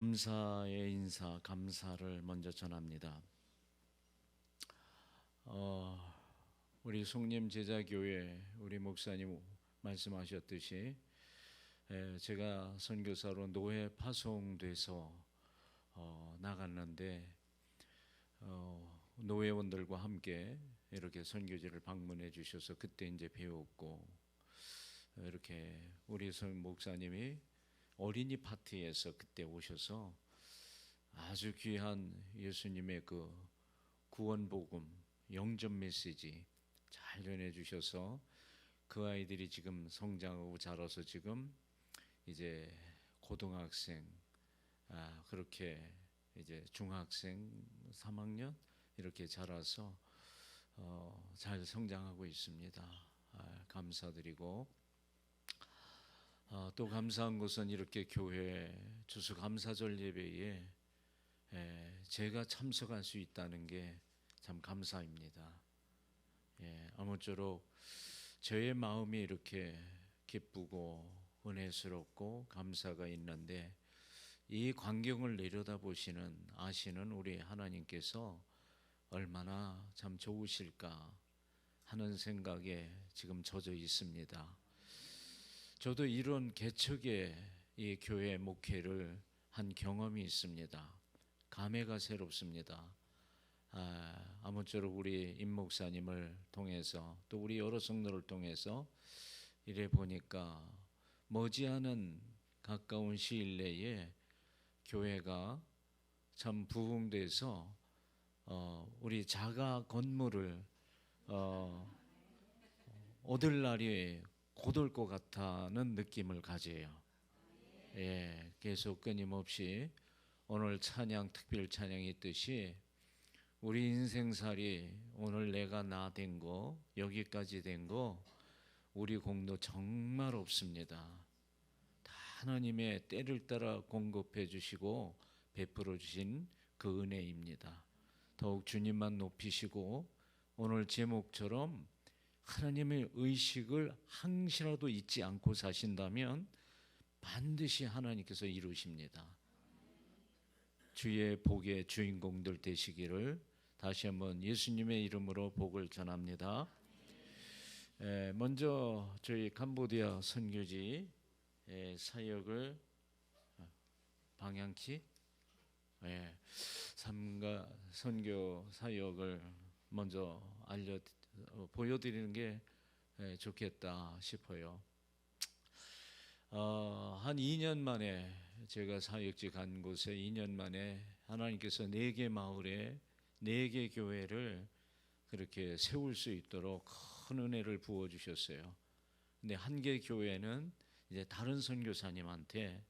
감사의 인사, 감사를 먼저 전합니다. 우리 송림 제자교회 우리 목사님 말씀하셨듯이 제가 선교사로 노예 파송돼서 나갔는데 노회원들과 함께 이렇게 선교지를 방문해 주셔서 그때 이제 배웠고, 이렇게 우리 목사님이 어린이 파티에서 그때 오셔서 아주 귀한 예수님의 그 구원 복음 영접 메시지 잘 전해 주셔서 그 아이들이 지금 성장하고 자라서 지금 이제 고등학생, 그렇게 이제 중학생 3학년 이렇게 자라서 잘 성장하고 있습니다. 감사드리고, 또 감사한 것은 이렇게 교회 추수감사절 예배에 제가 참석할 수 있다는 게 참 감사입니다. 아무쪼록 저의 마음이 이렇게 기쁘고 은혜스럽고 감사가 있는데, 이 광경을 내려다보시는 아시는 우리 하나님께서 얼마나 참 좋으실까 하는 생각에 지금 젖어 있습니다. 저도 이런 개척의 이 교회 목회를 한 경험이 있습니다. 감회가 새롭습니다. 아무쪼록 우리 임 목사님을 통해서 또 우리 여러 성도를 통해서 이래 보니까 머지않은 가까운 시일 내에 교회가 참 부흥돼서 우리 자가 건물을 얻을 날이 곧 올 것 같다는 느낌을 가져요. 계속 끊임없이 오늘 찬양, 특별 찬양이 있듯이 우리 인생살이 오늘 내가 나 된 거, 여기까지 된 거 우리 공도 정말 없습니다. 다 하나님의 때를 따라 공급해 주시고 베풀어 주신 그 은혜입니다. 더욱 주님만 높이시고 오늘 제목처럼 하나님의 의식을 항시라도 잊지 않고 사신다면 반드시 하나님께서 이루십니다. 주의 복의 주인공들 되시기를 다시 한번 예수님의 이름으로 복을 전합니다. 먼저 저희 캄보디아 선교지 사역을 방향키 삼가 선교 사역을 먼저 보여드리는 게 좋겠다 싶어요. 한 2년 만에 제가 사역지 간 곳에 2년 만에 하나님께서 4개 마을에 4개 교회를 그렇게 세울 수 있도록 큰 은혜를 부어 주셨어요. 근데 한 개 교회는 이제 다른 선교사님한테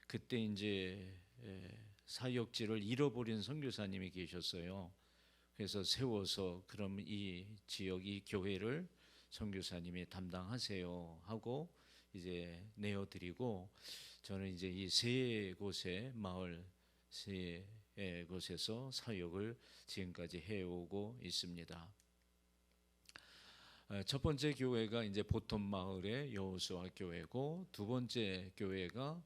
그때 이제 사역지를 잃어버린 선교사님이 계셨어요. 그래서 세워서 그럼 이 지역 이 교회를 선교사님이 담당하세요 하고 이제 내어드리고, 저는 이제 이 세 곳의 마을 세 곳에서 사역을 지금까지 해오고 있습니다. 첫 번째 교회가 이제 보톤 마을의 여호수아 교회고, 두 번째 교회가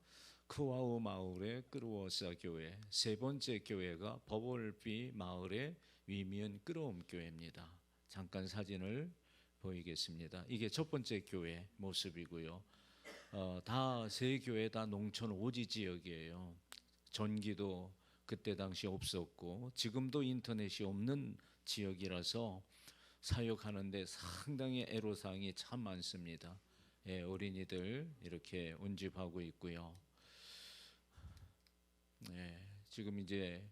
크와우 마을의 끄루워사 교회, 세 번째 교회가 버벌비 마을의 위미은 끄러움 교회입니다. 잠깐 사진을 보이겠습니다. 이게 첫 번째 교회 모습이고요. 다 세 교회 다 농촌 오지 지역이에요. 전기도 그때 당시 없었고 지금도 인터넷이 없는 지역이라서 사역하는데 상당히 애로사항이 참 많습니다. 어린이들 이렇게 운집하고 있고요. 지금 이제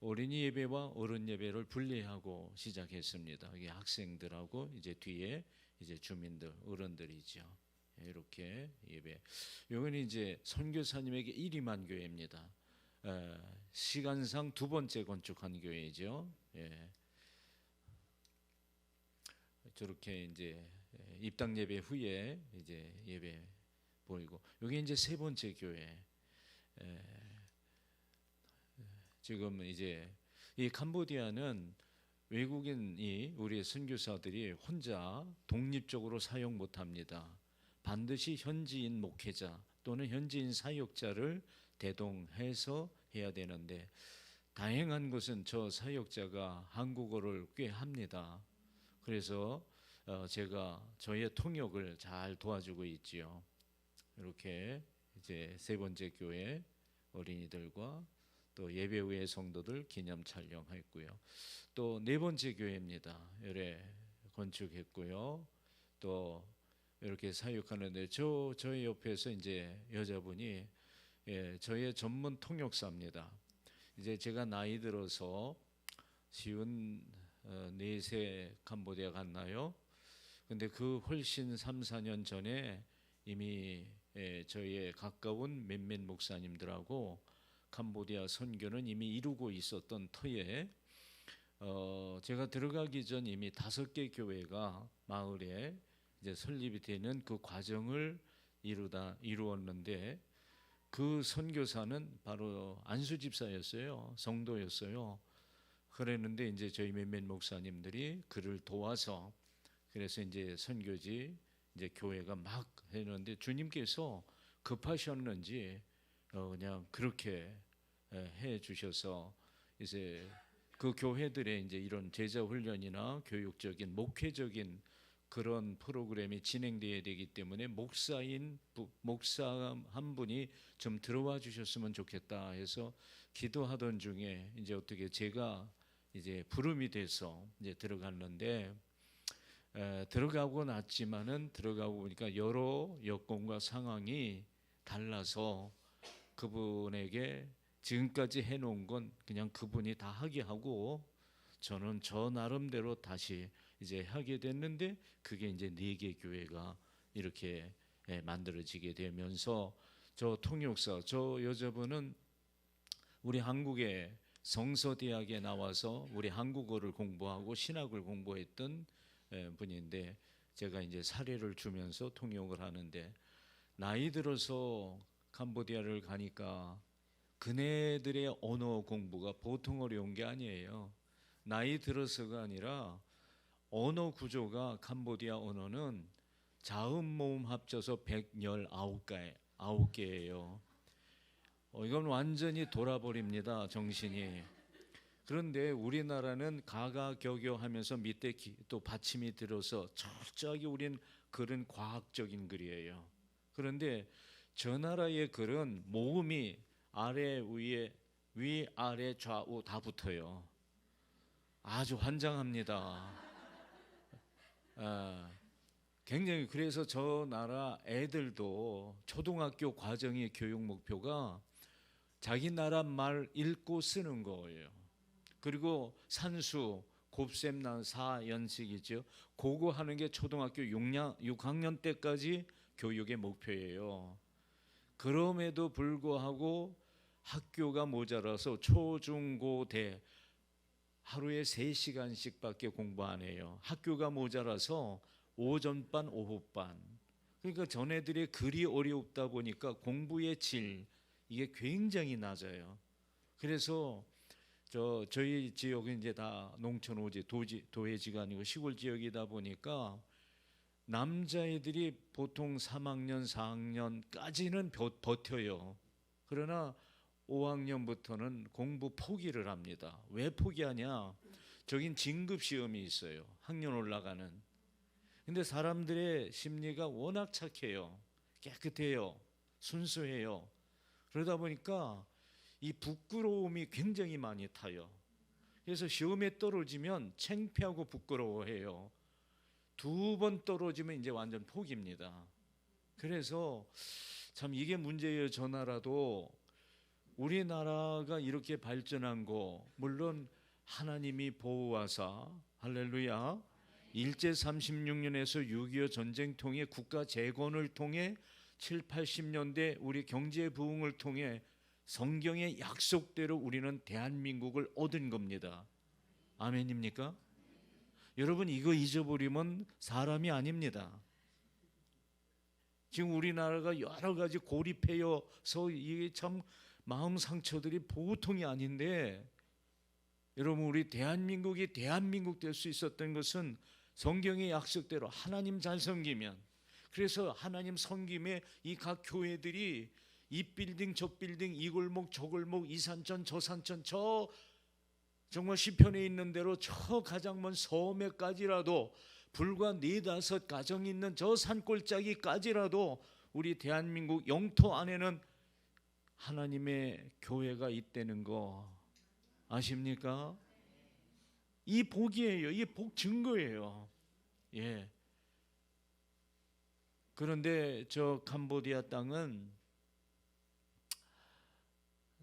어린이 예배와 어른 예배를 분리하고 시작했습니다. 이게 학생들하고 이제 뒤에 이제 주민들, 어른들이죠. 이렇게 예배. 여기는 이제 선교사님에게 일임한 교회입니다. 시간상 두 번째 건축한 교회죠. 저렇게 이제 입당 예배 후에 이제 예배 보이고, 여기 이제 세 번째 교회. 지금 이제 이 캄보디아는 외국인이 우리 선교사들이 혼자 독립적으로 사역 못합니다. 반드시 현지인 목회자 또는 현지인 사역자를 대동해서 해야 되는데, 다행한 것은 저 사역자가 한국어를 꽤 합니다. 그래서 제가 저의 통역을 잘 도와주고 있지요. 이렇게 이제 세 번째 교회 어린이들과 또 예배 후에 성도들 기념 촬영했고요. 또 네 번째 교회입니다. 열애 건축했고요. 또 이렇게 사역하는데 저희 옆에서 이제 여자분이 저의 전문 통역사입니다. 이제 제가 나이 들어서 쉬운 4세 캄보디아 갔나요? 근데 그 훨씬 3, 4년 전에 이미 저희의 가까운 몇몇 목사님들하고 캄보디아 선교는 이미 이루고 있었던 터에 제가 들어가기 전 이미 5개 교회가 마을에 이제 설립이 되는 그 과정을 이루었는데, 그 선교사는 바로 안수 집사였어요. 성도였어요. 그랬는데 이제 저희 몇몇 목사님들이 그를 도와서, 그래서 이제 선교지 이제 교회가 막 했는데, 주님께서 급하셨는지 그냥 그렇게 해 주셔서 이제 그 교회들의 이제 이런 제자 훈련이나 교육적인 목회적인 그런 프로그램이 진행돼야 되기 때문에 목사 한 분이 좀 들어와 주셨으면 좋겠다 해서 기도하던 중에 이제 어떻게 제가 이제 부름이 돼서 이제 들어갔는데, 들어가고 났지만은 들어가고 보니까 여러 여건과 상황이 달라서 그분에게 지금까지 해놓은 건 그냥 그분이 다 하게 하고, 저는 저 나름대로 다시 이제 하게 됐는데, 그게 이제 4개 교회가 이렇게 만들어지게 되면서, 저 통역사, 저 여자분은 우리 한국의 성서대학에 나와서 우리 한국어를 공부하고 신학을 공부했던 분인데, 제가 이제 사례를 주면서 통역을 하는데, 나이 들어서 캄보디아를 가니까 그네들의 언어 공부가 보통 어려운 게 아니에요. 나이 들어서가 아니라 언어 구조가, 캄보디아 언어는 자음 모음 합쳐서 119개예요. 이건 완전히 돌아버립니다, 정신이. 그런데 우리나라는 가가격여 하면서 밑에 또 받침이 들어서 철저하게 우린 글은 과학적인 글이에요. 그런데 저 나라의 글은 모음이 아래 위에 위 아래 좌우 다 붙어요. 아주 환장합니다. 굉장히, 그래서 저 나라 애들도 초등학교 과정의 교육 목표가 자기 나라 말 읽고 쓰는 거예요. 그리고 산수, 곱셈난 4연식이죠. 그거 하는 게 초등학교 6학년 때까지 교육의 목표예요. 그럼에도 불구하고 학교가 모자라서 초, 중, 고, 대 하루에 3시간씩밖에 공부 안 해요. 학교가 모자라서 오전반, 오후반. 그러니까 전애들의 글이 어렵다 보니까 공부의 질, 이게 굉장히 낮아요. 그래서 저희 지역은 이제 다 농촌 오지 도회지가 아니고 시골 지역이다 보니까 남자애들이 보통 3학년, 4학년까지는 버텨요. 그러나 5학년부터는 공부 포기를 합니다. 왜 포기하냐? 저긴 진급 시험이 있어요. 학년 올라가는. 근데 사람들의 심리가 워낙 착해요. 깨끗해요. 순수해요. 그러다 보니까 이 부끄러움이 굉장히 많이 타요. 그래서 시험에 떨어지면 창피하고 부끄러워해요. 2번 떨어지면 이제 완전 포기입니다. 그래서 참 이게 문제예요. 저 나라도. 우리나라가 이렇게 발전한 거 물론 하나님이 보호하사, 할렐루야, 일제 36년에서 6.25 전쟁 통해 국가 재건을 통해 7, 80년대 우리 경제 부흥을 통해 성경의 약속대로 우리는 대한민국을 얻은 겁니다. 아멘입니까? 여러분, 이거 잊어버리면 사람이 아닙니다. 지금 우리나라가 여러 가지 고립해서 이게 참 마음 상처들이 보통이 아닌데, 여러분, 우리 대한민국이 대한민국 될 수 있었던 것은 성경의 약속대로 하나님 잘 섬기면, 그래서 하나님 섬김에 이 각 교회들이 이 빌딩 저 빌딩, 이 골목 저 골목, 이 산천 저 산천, 저 정말 시편에 있는 대로 저 가장 먼 섬에까지라도, 불과 4-5 가정이 있는 저 산골짜기까지라도 우리 대한민국 영토 안에는 하나님의 교회가 있다는 거 아십니까? 이 복이에요. 이 복 증거예요. 예. 그런데 저 캄보디아 땅은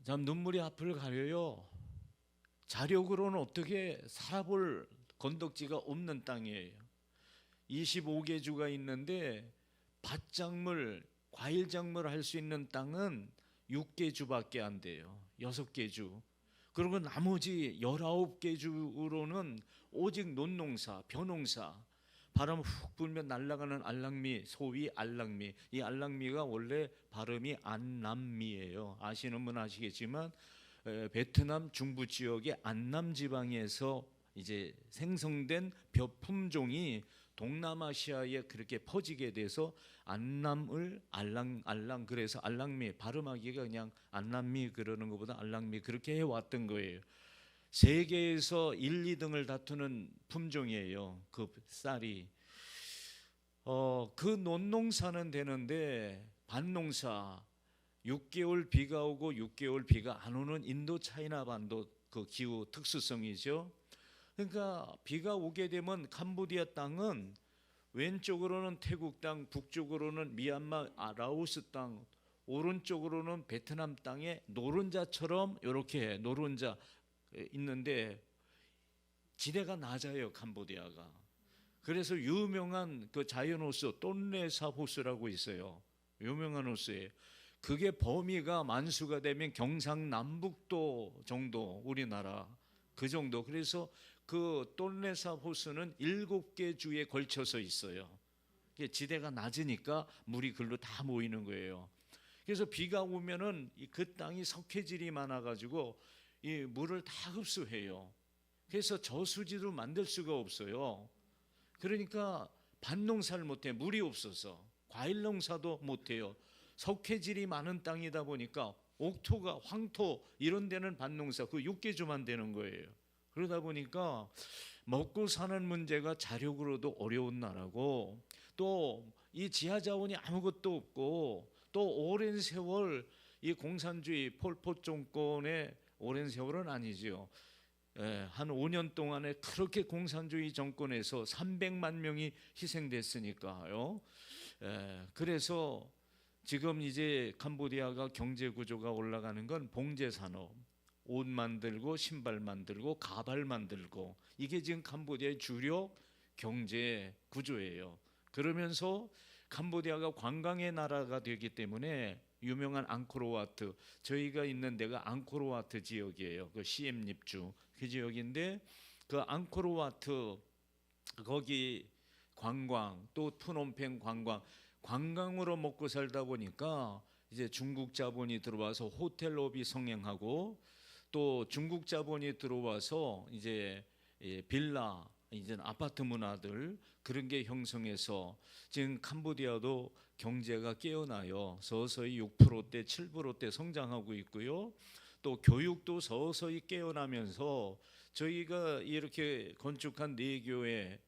참 눈물이 앞을 가려요. 자력으로는 어떻게 살아볼 건덕지가 없는 땅이에요. 25개 주가 있는데 밭작물, 과일작물 할 수 있는 땅은 6개 주밖에 안 돼요. 6개 주. 그리고 나머지 19개 주로는 오직 논농사, 벼농사, 바람 훅 불면 날아가는 알랑미, 소위 알랑미. 이 알랑미가 원래 발음이 안남미예요. 아시는 분 아시겠지만 베트남 중부 지역의 안남 지방에서 이제 생성된 벼 품종이 동남아시아에 그렇게 퍼지게 돼서 안남을 알랑 그래서 알랑미, 발음하기가 그냥 안남미 그러는 것보다 알랑미 그렇게 해왔던 거예요. 세계에서 1, 2등을 다투는 품종이에요. 그 쌀이. 그 논농사는 되는데 밭농사 6개월 비가 오고 6개월 비가 안 오는 인도 차이나 반도 그 기후 특수성이죠. 그러니까 비가 오게 되면 캄보디아 땅은 왼쪽으로는 태국 땅, 북쪽으로는 미얀마, 라오스 땅, 오른쪽으로는 베트남 땅에 노른자처럼 이렇게 노른자 있는데 지대가 낮아요, 캄보디아가. 그래서 유명한 그 자연 호수 똠레사 호수라고 있어요. 유명한 호수예요. 그게 범위가 만수가 되면 경상남북도 정도, 우리나라 그 정도. 그래서 그 똠레사 호수는 7개 주에 걸쳐서 있어요. 지대가 낮으니까 물이 글로 다 모이는 거예요. 그래서 비가 오면은 그 땅이 석회질이 많아가지고 이 물을 다 흡수해요. 그래서 저수지도 만들 수가 없어요. 그러니까 밭농사를 못해, 물이 없어서. 과일 농사도 못해요. 석회질이 많은 땅이다 보니까 옥토가 황토 이런 데는 밭농사 그 6개주만 되는 거예요. 그러다 보니까 먹고 사는 문제가 자력으로도 어려운 나라고, 또 이 지하 자원이 아무것도 없고, 또 오랜 세월 이 공산주의 폴포 정권의 오랜 세월은 아니지요. 한 5년 동안에 그렇게 공산주의 정권에서 300만 명이 희생됐으니까요. 그래서 지금 이제 캄보디아가 경제 구조가 올라가는 건 봉제 산업, 옷 만들고 신발 만들고 가발 만들고, 이게 지금 캄보디아의 주력 경제 구조예요. 그러면서 캄보디아가 관광의 나라가 되기 때문에 유명한 앙코르와트, 저희가 있는 데가 앙코르와트 지역이에요. 그 시엠립주 그 지역인데, 그 앙코르와트 거기 관광, 또 푸놈펜 관광으로 먹고 살다 보니까 이제 중국 자본이 들어와서 호텔업이 성행하고, 또 중국 자본이 들어와서 이제 빌라, 이제 아파트 문화들 그런 게 형성해서 지금 캄보디아도 경제가 깨어나요. 서서히 6%대, 7%대 성장하고 있고요. 또 교육도 서서히 깨어나면서 저희가 이렇게 건축한 4교회,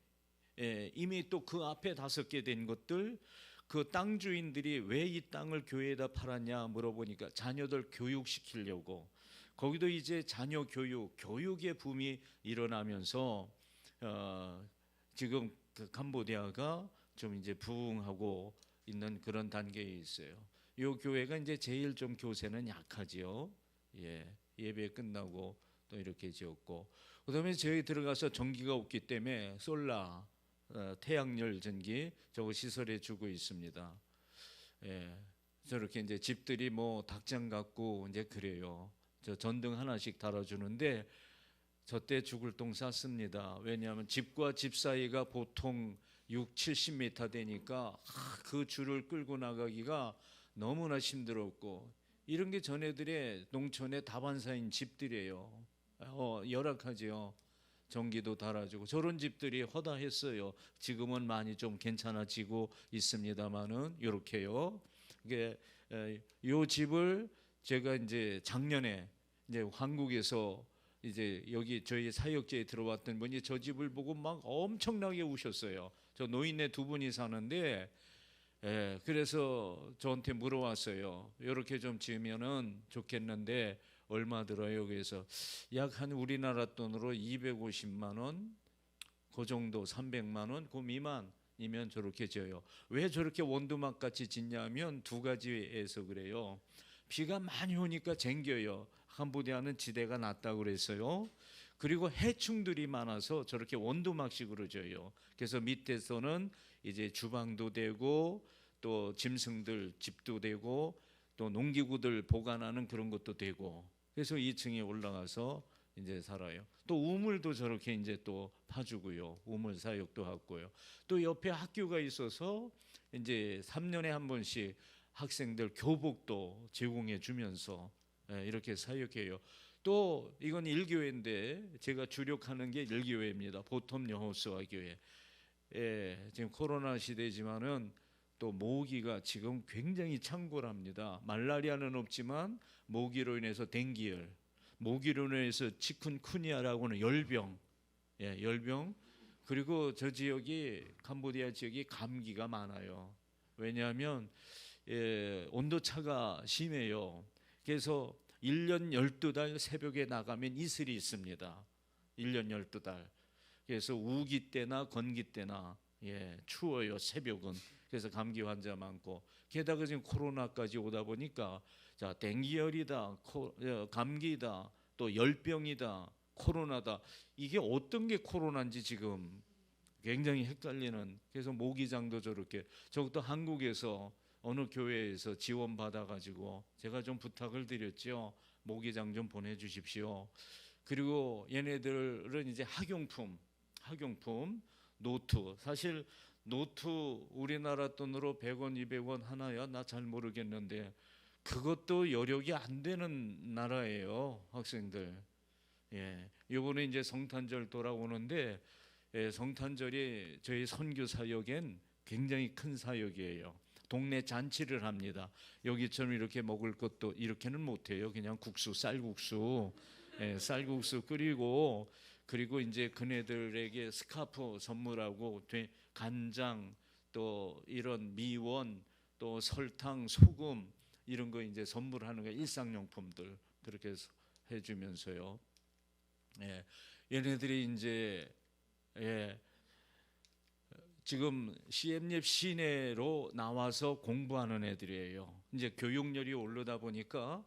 이미 또 그 앞에 5개 된 것들, 그 땅 주인들이 왜 이 땅을 교회에다 팔았냐 물어보니까 자녀들 교육시키려고. 거기도 이제 자녀 교육의 붐이 일어나면서 지금 그 캄보디아가 좀 이제 부흥하고 있는 그런 단계에 있어요. 이 교회가 이제 제일 좀 교세는 약하지요. 예배 끝나고 또 이렇게 지었고, 그다음에 저희 들어가서 전기가 없기 때문에 솔라, 태양열 전기 저거 시설해 주고 있습니다. 저렇게 이제 집들이 뭐 닭장 같고 이제 그래요. 저 전등 하나씩 달아주는데 저때 죽을 똥 쌌습니다. 왜냐하면 집과 집 사이가 보통 60-70m 되니까 그 줄을 끌고 나가기가 너무나 힘들었고, 이런 게 전에들의 농촌의 다반사인 집들이에요. 열악하지요. 전기도 달아주고 저런 집들이 허다했어요. 지금은 많이 좀 괜찮아지고 있습니다만은 이렇게요. 이게 요 집을 제가 이제 작년에 이제 한국에서 이제 여기 저희 사역제에 들어왔던 분이 저 집을 보고 막 엄청나게 우셨어요. 저 노인네 두 분이 사는데, 그래서 저한테 물어왔어요. 이렇게 좀 지으면은 좋겠는데 얼마 들어요? 그래서 약 한 우리나라 돈으로 250만 원, 그 정도 300만 원, 그 미만이면 저렇게 지어요. 왜 저렇게 원두막 같이 짓냐면 두 가지에서 그래요. 비가 많이 오니까 쟁겨요. 캄보디아는 지대가 낮다고 그랬어요. 그리고 해충들이 많아서 저렇게 원두막식으로 져요. 그래서 밑에서는 이제 주방도 되고 또 짐승들 집도 되고 또 농기구들 보관하는 그런 것도 되고, 그래서 2층에 올라가서 이제 살아요. 또 우물도 저렇게 이제 또 파주고요. 우물 사육도 하고요. 또 옆에 학교가 있어서 이제 3년에 한 번씩 학생들 교복도 제공해 주면서 이렇게 사역해요. 또 이건 일교회인데 제가 주력하는 게 일교회입니다. 보텀 여호수아 교회. 지금 코로나 시대지만은 또 모기가 지금 굉장히 창궐합니다. 말라리아는 없지만 모기로 인해서 댕기열, 모기로 인해서 치쿤쿠니아라고 하는 열병, 열병. 그리고 저 지역이 캄보디아 지역이 감기가 많아요. 왜냐하면 온도 차가 심해요. 그래서 1년 12달 새벽에 나가면 이슬이 있습니다. 1년 12달. 그래서 우기 때나 건기 때나 추워요, 새벽은. 그래서 감기 환자 많고, 게다가 지금 코로나까지 오다 보니까 자, 댕기열이다, 감기다, 또 열병이다, 코로나다. 이게 어떤 게 코로나인지 지금 굉장히 헷갈리는. 그래서 모기장도 저렇게, 저것도 한국에서 어느 교회에서 지원 받아가지고 제가 좀 부탁을 드렸죠. 모기장 좀 보내주십시오. 그리고 얘네들은 이제 학용품, 노트. 사실 노트 우리나라 돈으로 100원, 200원 하나야 나 잘 모르겠는데 그것도 여력이 안 되는 나라예요, 학생들. 이번에 이제 성탄절 돌아오는데 성탄절이 저희 선교 사역엔 굉장히 큰 사역이에요. 동네 잔치를 합니다. 여기처럼 이렇게 먹을 것도 이렇게는 못해요. 그냥 국수, 쌀국수, 쌀국수 끓이고, 그리고 이제 그네들에게 스카프 선물하고 간장, 또 이런 미원, 또 설탕, 소금 이런 거 이제 선물하는 거, 일상용품들 그렇게 해주면서요. 얘네들이 이제 지금 CM립 시내로 나와서 공부하는 애들이에요. 이제 교육열이 오르다 보니까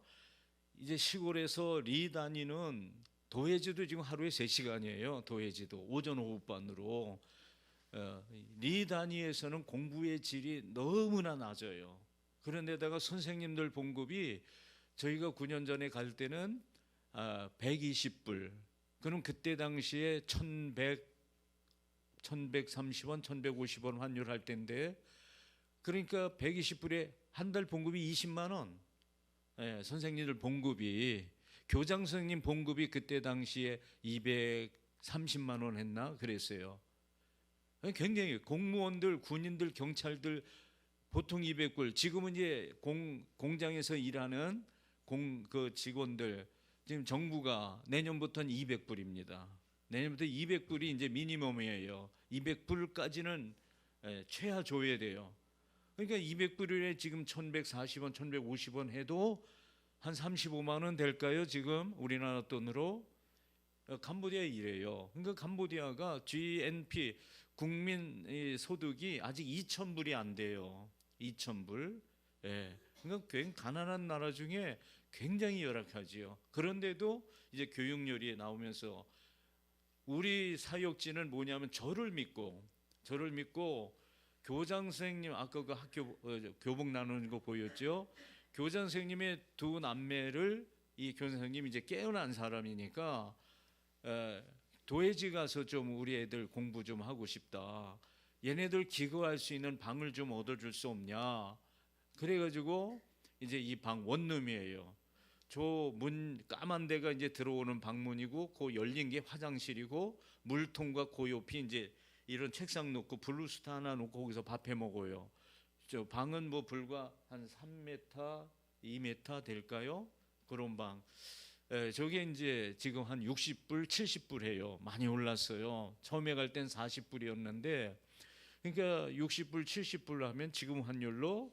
이제 시골에서 리 다니는 도예지도 지금 하루에 3시간이에요. 도예지도 오전 오후반으로. 리 단위에서는 공부의 질이 너무나 낮아요. 그런데다가 선생님들 봉급이 저희가 9년 전에 갈 때는 120불. 그럼 그때 당시에 1130원, 1150원 환율할 때인데, 그러니까 120불에 한 달 봉급이 20만 원. 선생님들 봉급이, 교장 선생님 봉급이 그때 당시에 230만 원 했나 그랬어요. 굉장히 공무원들, 군인들, 경찰들 보통 200불. 지금은 이제 공장에서 일하는 그 직원들, 지금 정부가 내년부터는 200불입니다. 내년부터 200불이 이제 미니멈이에요. 200불까지는 최하 줘야 돼요. 그러니까 200불에 지금 1140원, 1150원 해도 한 35만 원 될까요? 지금 우리나라 돈으로. 캄보디아 이래요. 그러니까 캄보디아가 GNP 국민 소득이 아직 2,000불이 안 돼요. 2,000불. 그러니까 굉장히 가난한 나라 중에 굉장히 열악하지요. 그런데도 이제 교육열이 나오면서 우리 사역지는 뭐냐면 저를 믿고 교장 선생님, 아까 그 학교 교복 나누는 거 보였죠? 교장 선생님의 두 남매를 이 교장 선생님이 이제 깨어난 사람이니까 도예지 가서 좀 우리 애들 공부 좀 하고 싶다. 얘네들 기거할 수 있는 방을 좀 얻어줄 수 없냐. 그래가지고 이제 이 방 원룸이에요. 저 문 까만 데가 이제 들어오는 방문이고, 그 열린 게 화장실이고, 물통과 그 옆이 이제 이런 책상 놓고 블루스타 하나 놓고 거기서 밥해 먹어요. 저 방은 뭐 불과 한 3m, 2m 될까요? 그런 방. 저게 이제 지금 한 60불, 70불 해요. 많이 올랐어요. 처음에 갈 땐 40불이었는데, 그러니까 60불, 70불 하면 지금 환율로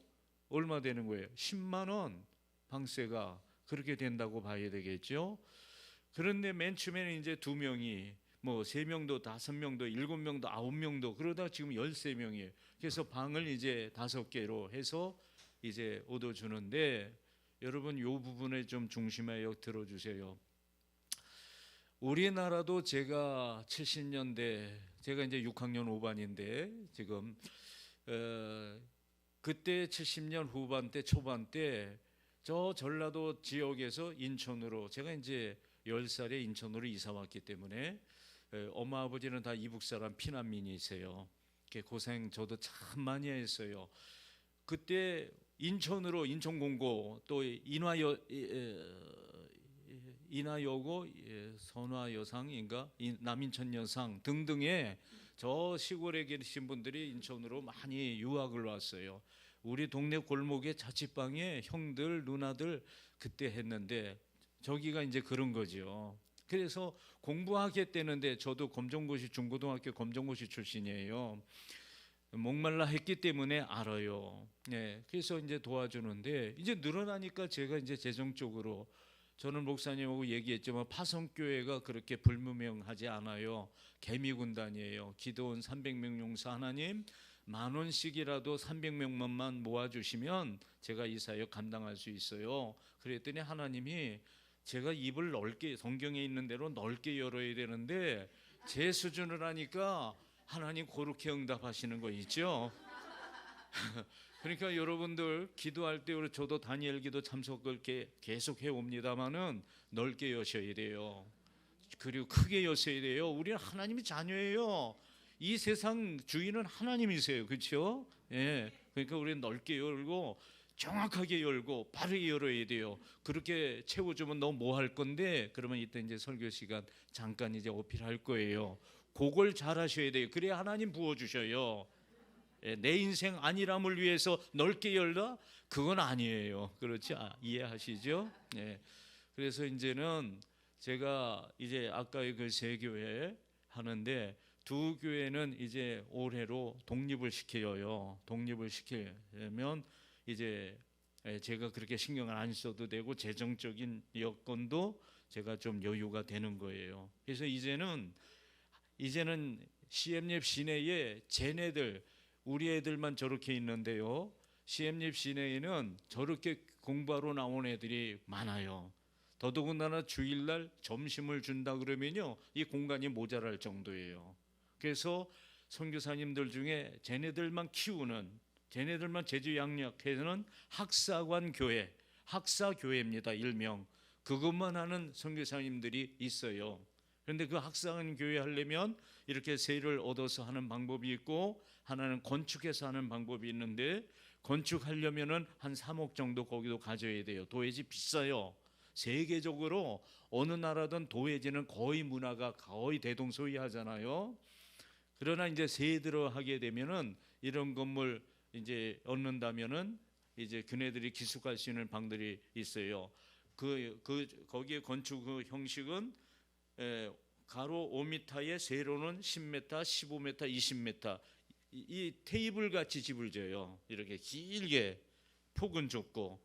얼마 되는 거예요? 10만 원 방세가 그렇게 된다고 봐야 되겠죠. 그런데 맨 처음에는 이제 2명이 뭐 3명도 5명도 7명도 9명도 그러다 지금 13명이에요. 그래서 방을 이제 5개로 해서 이제 얻어주는데, 여러분 요 부분에 좀 중심하여 들어주세요. 우리나라도 제가 70년대, 제가 이제 6학년 5반인데 지금 그때 70년 후반 때 초반 때 저 전라도 지역에서 인천으로, 제가 이제 10살에 인천으로 이사 왔기 때문에 엄마 아버지는 다 이북 사람 피난민이세요. 고생 저도 참 많이 했어요. 그때 인천으로 인천공고 또 인하여고 선화여상인가 남인천여상 등등의 저 시골에 계신 분들이 인천으로 많이 유학을 왔어요. 우리 동네 골목에 자취방에 형들 누나들 그때 했는데 저기가 이제 그런 거죠. 그래서 공부하겠다는데 저도 검정고시 중고등학교 검정고시 출신이에요. 목말라 했기 때문에 알아요. 네, 그래서 이제 도와주는데 이제 늘어나니까 제가 이제 재정적으로, 저는 목사님하고 얘기했지만 파송교회가 그렇게 불무명하지 않아요. 개미군단이에요. 기도원 300명 용사 하나님 10,000원씩이라도 300명만 모아주시면 제가 이 사역 감당할 수 있어요. 그랬더니 하나님이, 제가 입을 넓게, 성경에 있는 대로 넓게 열어야 되는데 제 수준을 하니까 하나님 그렇게 응답하시는 거 있죠. 그러니까 여러분들 기도할 때, 우리 저도 다니엘 기도 참석을 계속 해옵니다마는 넓게 여셔야 돼요. 그리고 크게 여셔야 돼요. 우리는 하나님의 자녀예요. 이 세상 주인은 하나님이세요. 그렇죠? 예. 그러니까 우리는 넓게 열고 정확하게 열고 바르게 열어야 돼요. 그렇게 채워주면 너 뭐 할 건데? 그러면 이때 이제 설교 시간 잠깐 이제 어필할 거예요. 그걸 잘 하셔야 돼요. 그래야 하나님 부어주셔요. 내 인생 안일함을 위해서 넓게 열다? 그건 아니에요. 그렇지? 이해하시죠? 네. 그래서 이제는 제가 이제 아까의 그 세 교회 하는데, 2교회는 이제 올해로 독립을 시켜요. 독립을 시키려면 이제 제가 그렇게 신경을 안 써도 되고 재정적인 여건도 제가 좀 여유가 되는 거예요. 그래서 이제는 CM립 시내에 쟤네들, 우리 애들만 저렇게 있는데요, CM립 시내에는 저렇게 공부하러 나온 애들이 많아요. 더더군다나 주일날 점심을 준다 그러면요, 이 공간이 모자랄 정도예요. 그래서 선교사님들 중에 쟤네들만 키우는, 쟤네들만 제주 양력해서는 학사관 교회, 학사교회입니다. 일명. 그것만 하는 선교사님들이 있어요. 그런데 그 학사관 교회 하려면 이렇게 세를 얻어서 하는 방법이 있고, 하나는 건축해서 하는 방법이 있는데, 건축하려면은 한 3억 정도 거기도 가져야 돼요. 도회지 비싸요. 세계적으로 어느 나라든 도회지는 거의 문화가 거의 대동소이하잖아요. 그러나 이제 세 들어하게 되면은 이런 건물 이제 얻는다면은 이제 그네들이 기숙할 수 있는 방들이 있어요. 거기에 건축 그 형식은 가로 5m에 세로는 10m, 15m, 20m. 이 테이블 같이 집을 져요. 이렇게 길게, 폭은 좁고.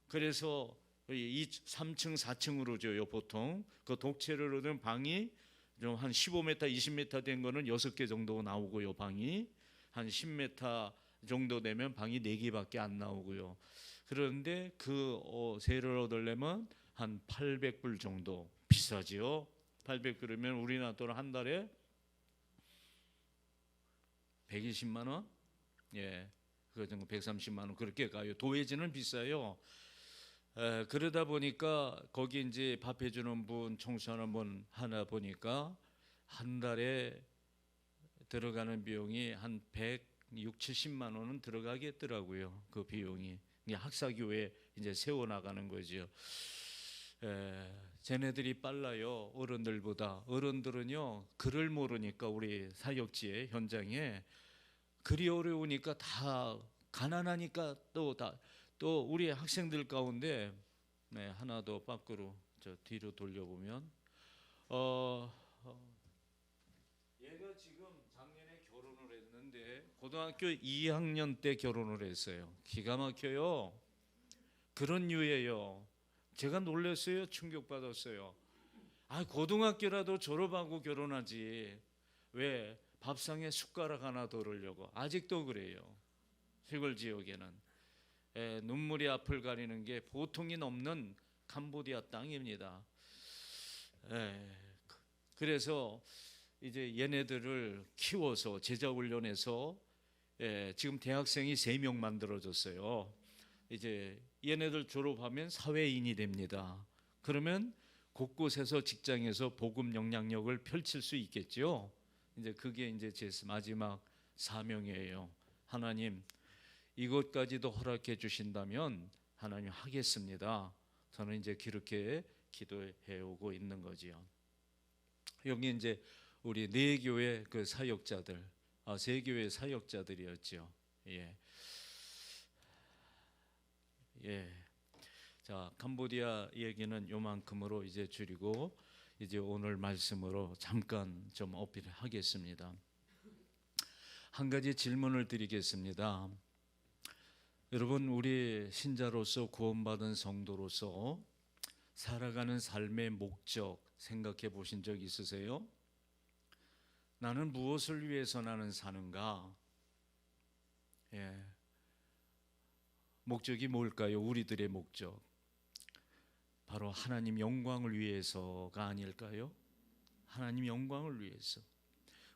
그래서 3층, 4층으로 져요. 보통 그 독채를 얻은 방이 좀 한 15m, 20m 된 거는 6개 정도 나오고요. 방이 한 10m 정도 되면 방이 4개밖에 안 나오고요. 그런데 그 세를 얻으려면 한 800불 정도, 비싸지요. 800불이면 우리나라 돈 한 달에 120만 원? 예, 그 정도 130만 원 그렇게 가요. 도회지는 비싸요. 그러다 보니까 거기 이제 밥 해주는 분, 청소하는 분 하나 보니까 한 달에 들어가는 비용이 한 160, 70만 원은 들어가겠더라고요. 그 비용이. 학사교회 이제 세워나가는 거죠. 쟤네들이 빨라요. 어른들보다. 어른들은요, 글을 모르니까, 우리 사역지에 현장에 글이 어려우니까 다 가난하니까 또 우리 학생들 가운데 하나 더 밖으로 저 뒤로 돌려보면 얘가 지금 작년에 결혼을 했는데 고등학교 2학년 때 결혼을 했어요. 기가 막혀요. 그런 류예요. 제가 놀랐어요. 충격받았어요. 고등학교라도 졸업하고 결혼하지 왜 밥상에 숟가락 하나 덜으려고. 아직도 그래요. 시골 지역에는 눈물이 앞을 가리는 게 보통이 넘는 캄보디아 땅입니다. 그래서 이제 얘네들을 키워서 제자 훈련해서 지금 대학생이 3명 만들어졌어요. 이제 얘네들 졸업하면 사회인이 됩니다. 그러면 곳곳에서 직장에서 복음 영향력을 펼칠 수 있겠죠. 이제 그게 이제 제 마지막 사명이에요. 하나님, 이것까지도 허락해 주신다면 하나님 하겠습니다. 저는 이제 그렇게 기도해 오고 있는 거지요. 여기 이제 우리 4교회 그 사역자들, 3교회 사역자들이었죠. 자, 캄보디아 얘기는 요만큼으로 이제 줄이고 이제 오늘 말씀으로 잠깐 좀 어필하겠습니다. 한 가지 질문을 드리겠습니다. 여러분, 우리 신자로서 구원받은 성도로서 살아가는 삶의 목적 생각해 보신 적 있으세요? 나는 무엇을 위해서 나는 사는가? 목적이 뭘까요? 우리들의 목적 바로 하나님 영광을 위해서가 아닐까요? 하나님 영광을 위해서.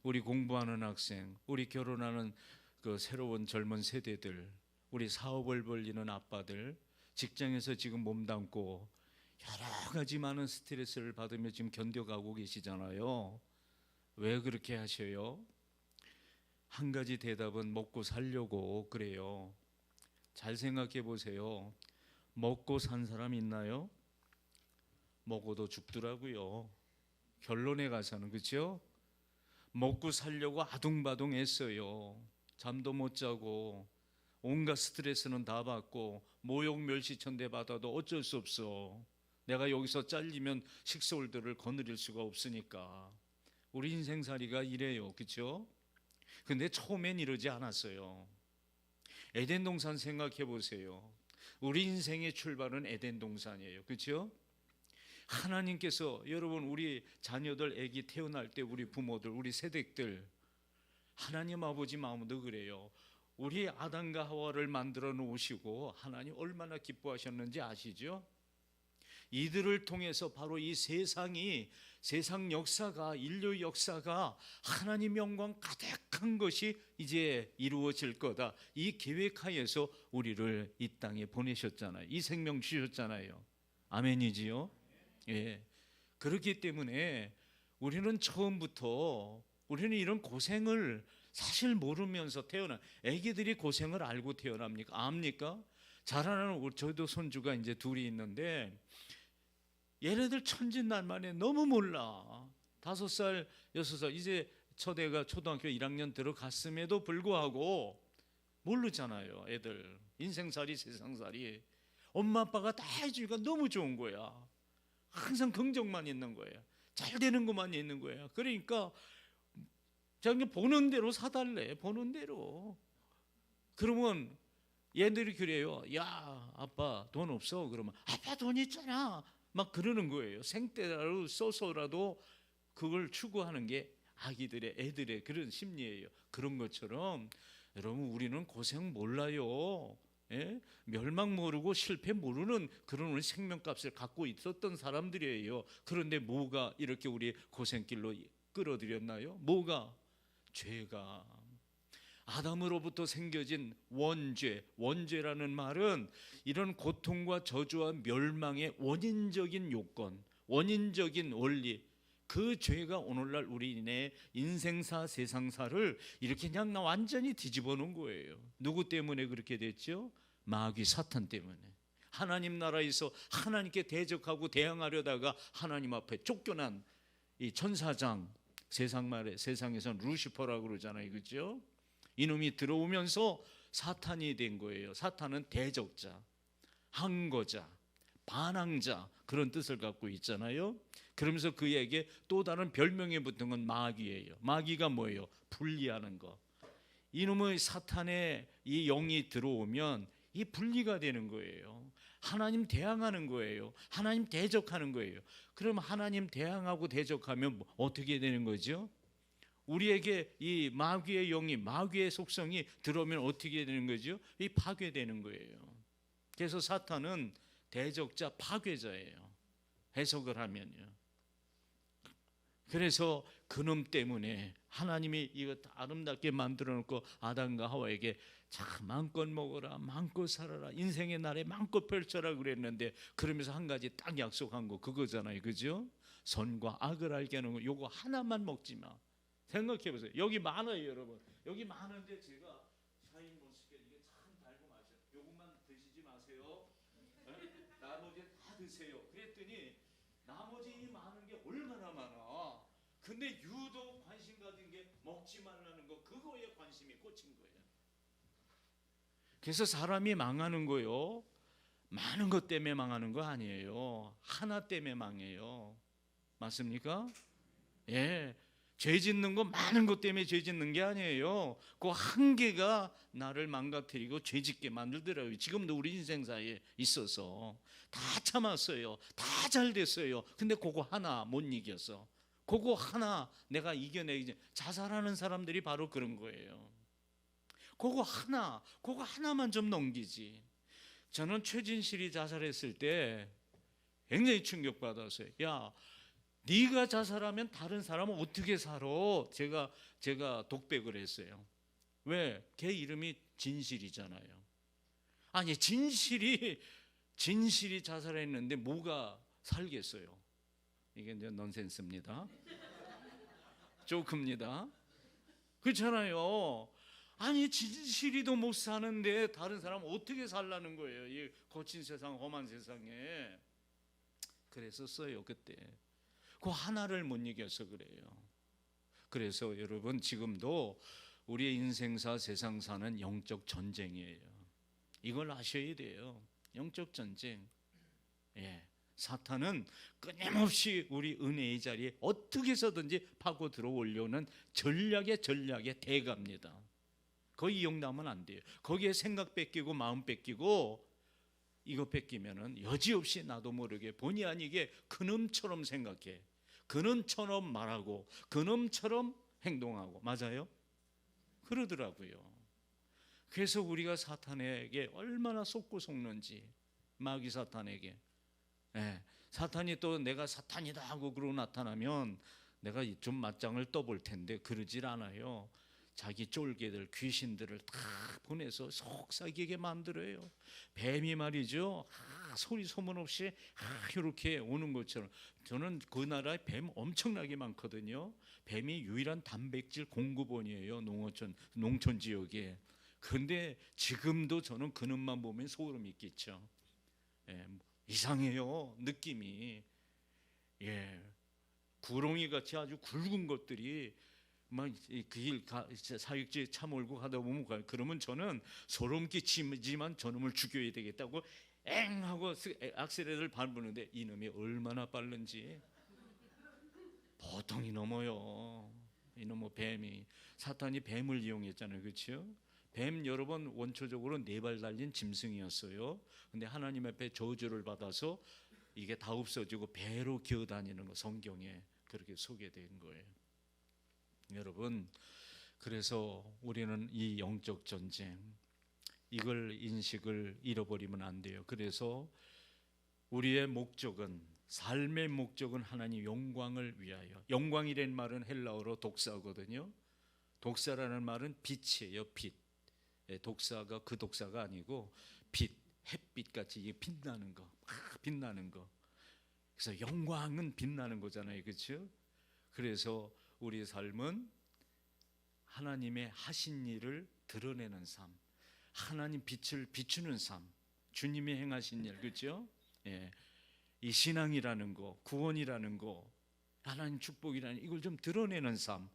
우리 공부하는 학생, 우리 결혼하는 그 새로운 젊은 세대들, 우리 사업을 벌리는 아빠들, 직장에서 지금 몸담고 여러 가지 많은 스트레스를 받으며 지금 견뎌가고 계시잖아요. 왜 그렇게 하셔요? 한 가지 대답은 먹고 살려고 그래요. 잘 생각해 보세요. 먹고 산 사람 있나요? 먹어도 죽더라고요. 결론에 가서는. 그렇죠? 먹고 살려고 아둥바둥 했어요. 잠도 못 자고 온갖 스트레스는 다 받고 모욕 멸시천대 받아도 어쩔 수 없어. 내가 여기서 잘리면 식솔들을 거느릴 수가 없으니까. 우리 인생살이가 이래요. 그렇죠? 근데 처음엔 이러지 않았어요. 에덴 동산 생각해 보세요. 우리 인생의 출발은 에덴 동산이에요. 그렇죠? 하나님께서 여러분 우리 자녀들 아기 태어날 때 우리 부모들 우리 세댁들 하나님 아버지 마음도 그래요. 우리 아담과 하와를 만들어 놓으시고 하나님 얼마나 기뻐하셨는지 아시죠? 이들을 통해서 바로 이 세상 역사가 인류 역사가 하나님 영광 가득한 것이 이제 이루어질 거다. 이 계획하에서 우리를 이 땅에 보내셨잖아요. 이 생명 주셨잖아요. 아멘이지요? 그렇기 때문에 우리는 처음부터 우리는 이런 고생을 사실 모르면서 태어나. 애기들이 고생을 알고 태어납니까? 압니까? 자라나는 저도 손주가 이제 둘이 있는데 얘네들 천진난만해. 너무 몰라. 5살, 6살 이제 첫애가 초등학교 1학년 들어갔음에도 불구하고 모르잖아요. 애들 인생살이 세상살이 엄마 아빠가 다 해주니까 너무 좋은 거야. 항상 긍정만 있는 거예요. 잘 되는 것만 있는 거예요. 그러니까 자기 보는 대로 사달래. 보는 대로. 그러면 얘들이 그래요. 야 아빠 돈 없어. 그러면 아빠 돈 있잖아. 막 그러는 거예요. 생떼라로 써서라도 그걸 추구하는 게 아기들의 애들의 그런 심리예요. 그런 것처럼 여러분 우리는 고생 몰라요. 멸망 모르고 실패 모르는 그런 우리 생명값을 갖고 있었던 사람들이에요. 그런데 뭐가 이렇게 우리 고생길로 끌어들였나요? 뭐가? 죄가. 아담으로부터 생겨진 원죄라는 말은 이런 고통과 저주와 멸망의 원인적인 요건, 원인적인 원리, 그 죄가 오늘날 우리의 인생사 세상사를 이렇게 그냥 완전히 뒤집어 놓은 거예요. 누구 때문에 그렇게 됐죠? 마귀 사탄 때문에. 하나님 나라에서 하나님께 대적하고 대항하려다가 하나님 앞에 쫓겨난 이 천사장, 세상에서는 루시퍼라고 그러잖아요. 그렇죠? 이놈이 들어오면서 사탄이 된 거예요. 사탄은 대적자, 항거자, 반항자 그런 뜻을 갖고 있잖아요. 그러면서 그에게 또 다른 별명이 붙은 건 마귀예요. 마귀가 뭐예요? 분리하는 거. 이놈의 사탄의 이 영이 들어오면 이 분리가 되는 거예요. 하나님 대항하는 거예요. 하나님 대적하는 거예요. 그럼 하나님 대항하고 대적하면 어떻게 되는 거죠? 우리에게 이 마귀의 영이, 마귀의 속성이 들어오면 어떻게 되는 거죠? 이 파괴되는 거예요. 그래서 사탄은 대적자, 파괴자예요. 해석을 하면요. 그래서 그놈 때문에 하나님이 이거 아름답게 만들어 놓고 아담과 하와에게 자, 마음껏 먹어라, 마음껏 살아라, 인생의 날에 마음껏 펼쳐라 그랬는데, 그러면서 한 가지 딱 약속한 거 그거잖아요. 그죠? 선과 악을 알게 하는 거, 요거 하나만 먹지 마. 생각해 보세요. 여기 많아요, 여러분. 여기 많은데 제가 샤인머스켓 이게 참 달고 마셔. 요것만 드시지 마세요. 네? 나머지 다 드세요. 그랬더니 나머지 이 많은 게 얼마나 많아. 근데 유독 관심 가진 게 먹지 말라는 거, 그거에 관심이 꽂힌 거예요. 그래서 사람이 망하는 거요, 많은 것 때문에 망하는 거 아니에요. 하나 때문에 망해요. 맞습니까? 예. 죄 짓는 거 많은 것 때문에 죄 짓는 게 아니에요. 그 한 개가 나를 망가뜨리고 죄 짓게 만들더라고요. 지금도 우리 인생사에 있어서 다 참았어요. 다 잘 됐어요. 근데 그거 하나 못 이겼어. 그거 하나 내가 이겨내기, 자살하는 사람들이 바로 그런 거예요. 그거 하나만 좀 넘기지. 저는 최진실이 자살했을 때 굉장히 충격받았어요. 야, 네가 자살하면 다른 사람은 어떻게 살아? 제가 독백을 했어요. 왜? 걔 이름이 진실이잖아요. 아니, 진실이 자살했는데 뭐가 살겠어요? 이게 이제 넌센스입니다. 조크입니다. 그렇잖아요. 아니, 진실이도 못 사는데 다른 사람은 어떻게 살라는 거예요? 이 거친 세상, 험한 세상에. 그랬었어요, 그때. 그 하나를 못 이겨서 그래요. 그래서 여러분, 지금도 우리의 인생사, 세상사는 영적 전쟁이에요. 이걸 아셔야 돼요. 영적 전쟁. 예. 사탄은 끊임없이 우리 은혜의 자리에 어떻게 해서든지 파고 들어오려는 전략의 대가입니다. 거기 이용당하면 안 돼요. 거기에 생각 뺏기고 마음 뺏기고 이거 뺏기면은 여지없이 나도 모르게 본의 아니게 그놈처럼 생각해, 그놈처럼 말하고 그놈처럼 행동하고. 맞아요? 그러더라고요. 그래서 우리가 사탄에게 얼마나 속고 속는지, 마귀 사탄에게. 예, 사탄이 또 내가 사탄이다 하고 그러고 나타나면 내가 좀 맞짱을 떠볼 텐데 그러질 않아요. 자기 쫄개들, 귀신들을 다 보내서 속삭이게 만들어요. 뱀이 말이죠, 소리 소문 없이 이렇게 오는 것처럼. 저는 그 나라에 뱀 엄청나게 많거든요. 뱀이 유일한 단백질 공급원이에요, 농촌 지역에. 그런데 지금도 저는 그놈만 보면 소름이 끼쳐. 예, 이상해요, 느낌이. 예, 구렁이 같이 아주 굵은 것들이 막 그 길 사육지 차 몰고 가다 보면 그러면 저는 소름 끼치지만 저놈을 죽여야 되겠다고 엥 하고 악셀레를 밟는데 이놈이 얼마나 빠른지 보통이 넘어요. 이놈의 뱀이, 사탄이 뱀을 이용했잖아요, 그렇죠? 뱀 여러분 원초적으로 4발 달린 짐승이었어요. 근데 하나님 앞에 저주를 받아서 이게 다 없어지고 배로 기어다니는 거 성경에 그렇게 소개된 거예요. 여러분, 그래서 우리는 이 영적 전쟁, 이걸 인식을 잃어버리면 안 돼요. 그래서 우리의 목적은, 삶의 목적은 하나님 영광을 위하여. 영광이란 말은 헬라어로 독사거든요. 독사라는 말은 빛이에요, 빛. 독사가 그 독사가 아니고 빛, 햇빛같이 빛나는 거, 빛나는 거. 그래서 영광은 빛나는 거잖아요, 그렇죠? 그래서 우리의 삶은 하나님의 하신 일을 드러내는 삶, 하나님 빛을 비추는 삶, 주님이 행하신 일, 그렇죠? 예, 이 신앙이라는 거, 구원이라는 거, 하나님 축복이라는 이걸 좀 드러내는 삶,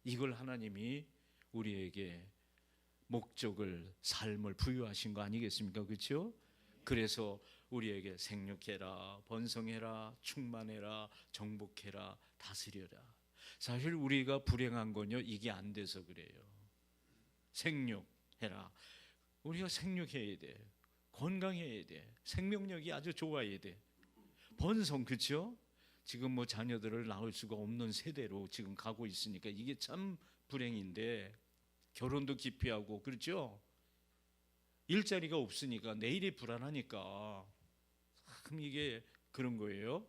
이걸 하나님이 우리에게 목적을, 삶을 부여하신 거 아니겠습니까? 그렇죠? 그래서 우리에게 생육해라, 번성해라, 충만해라, 정복해라, 다스려라. 사실 우리가 불행한 건요, 이게 안 돼서 그래요. 생육해라. 우리가 생육해야 돼. 건강해야 돼. 생명력이 아주 좋아야 돼. 번성, 그렇죠? 지금 뭐 자녀들을 낳을 수가 없는 세대로 지금 가고 있으니까 이게 참 불행인데, 결혼도 기피하고, 그렇죠? 일자리가 없으니까, 내일이 불안하니까. 참 이게 그런 거예요.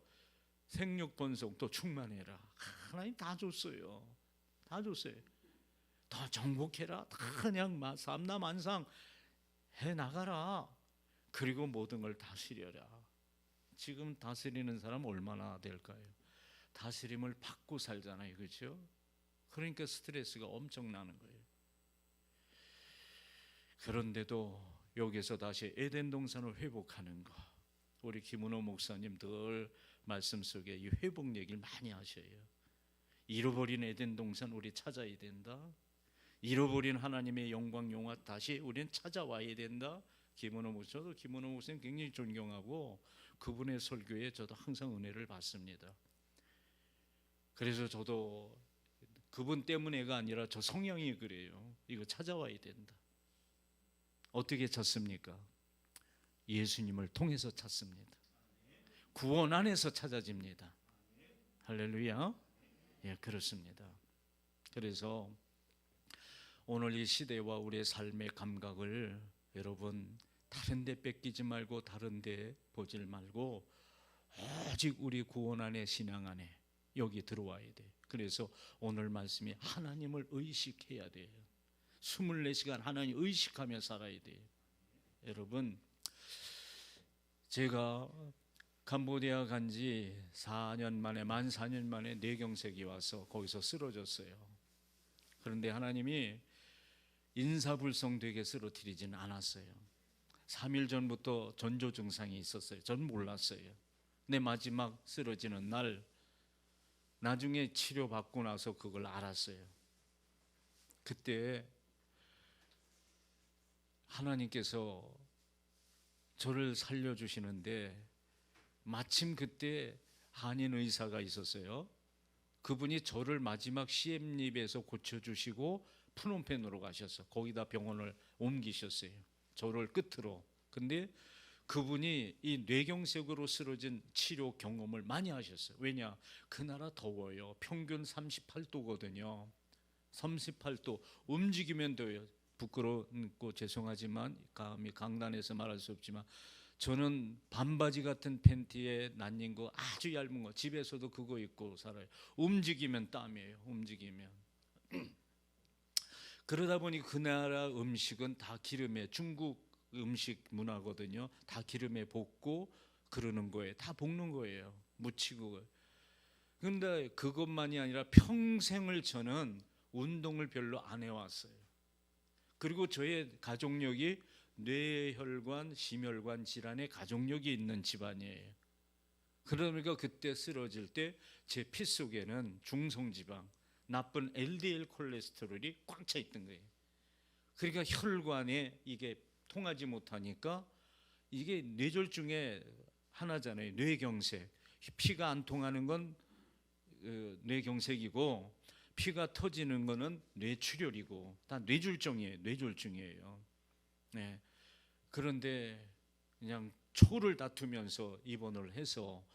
생육 번성 또 충만해라. 하나님 다 줬어요. 다 줬어요. 더 정복해라. 다 그냥 삼라만상 해 나가라. 그리고 모든 걸 다스려라. 지금 다스리는 사람 얼마나 될까요? 다스림을 받고 살잖아요, 그렇죠? 그러니까 스트레스가 엄청나는 거예요. 그런데도 여기서 다시 에덴 동산을 회복하는 거, 우리 김은호 목사님 늘 말씀 속에 이 회복 얘기를 많이 하셔요. 잃어버린 에덴 동산 우리 찾아야 된다. 잃어버린 하나님의 영광 영화 다시 우리는 찾아와야 된다. 김은호 목사, 저도 김은호 목사님 굉장히 존경하고 그분의 설교에 저도 항상 은혜를 받습니다. 그래서 저도 그분 때문에가 아니라 저 성향이 그래요. 이거 찾아와야 된다. 어떻게 찾습니까? 예수님을 통해서 찾습니다. 구원 안에서 찾아집니다. 할렐루야. 예, 그렇습니다. 그래서 오늘 이 시대와 우리의 삶의 감각을 여러분 다른 데 뺏기지 말고, 다른 데 보질 말고 오직 우리 구원 안에, 신앙 안에 여기 들어와야 돼. 그래서 오늘 말씀이 하나님을 의식해야 돼요. 24시간 하나님 의식하며 살아야 돼요. 여러분, 제가 캄보디아 간지 4년 만에, 만 4년 만에 뇌경색이 와서 거기서 쓰러졌어요. 그런데 하나님이 인사불성되게 쓰러뜨리지는 않았어요. 3일 전부터 전조 증상이 있었어요. 전 몰랐어요. 내 마지막 쓰러지는 날, 나중에 치료받고 나서 그걸 알았어요. 그때 하나님께서 저를 살려주시는데, 마침 그때 한인 의사가 있었어요. 그분이 저를 마지막 CM립에서 고쳐주시고 프놈펜으로 가셔서 거기다 병원을 옮기셨어요. 저를 끝으로. 근데 그분이 이 뇌경색으로 쓰러진 치료 경험을 많이 하셨어요. 왜냐? 그 나라 더워요. 평균 38도거든요. 38도. 움직이면 돼요. 부끄럽고 죄송하지만 감히 강단에서 말할 수 없지만, 저는 반바지 같은 팬티에 난닝 거 아주 얇은 거, 집에서도 그거 입고 살아요. 움직이면 땀이에요. 움직이면. 그러다 보니 그 나라 음식은 다 기름에, 중국 음식 문화거든요. 다 기름에 볶고 그러는 거예요. 다 볶는 거예요. 무치고. 그런데 그것만이 아니라 평생을 저는 운동을 별로 안 해왔어요. 그리고 저의 가족력이 뇌혈관, 심혈관 질환의 가족력이 있는 집안이에요. 그러니까 그때 쓰러질 때 제 피 속에는 중성지방, 나쁜 LDL 콜레스테롤이 꽉 차 있던 거예요. 그러니까 혈관에 이게 통하지 못하니까, 이게 뇌졸중의 하나잖아요. 뇌경색. 피가 안 통하는 건 뇌경색이고, 피가 터지는 거는 뇌출혈이고, 다 뇌졸중이에요. 뇌졸중이에요. 네. 그런데 그냥 초를 다투면서 입원을 해서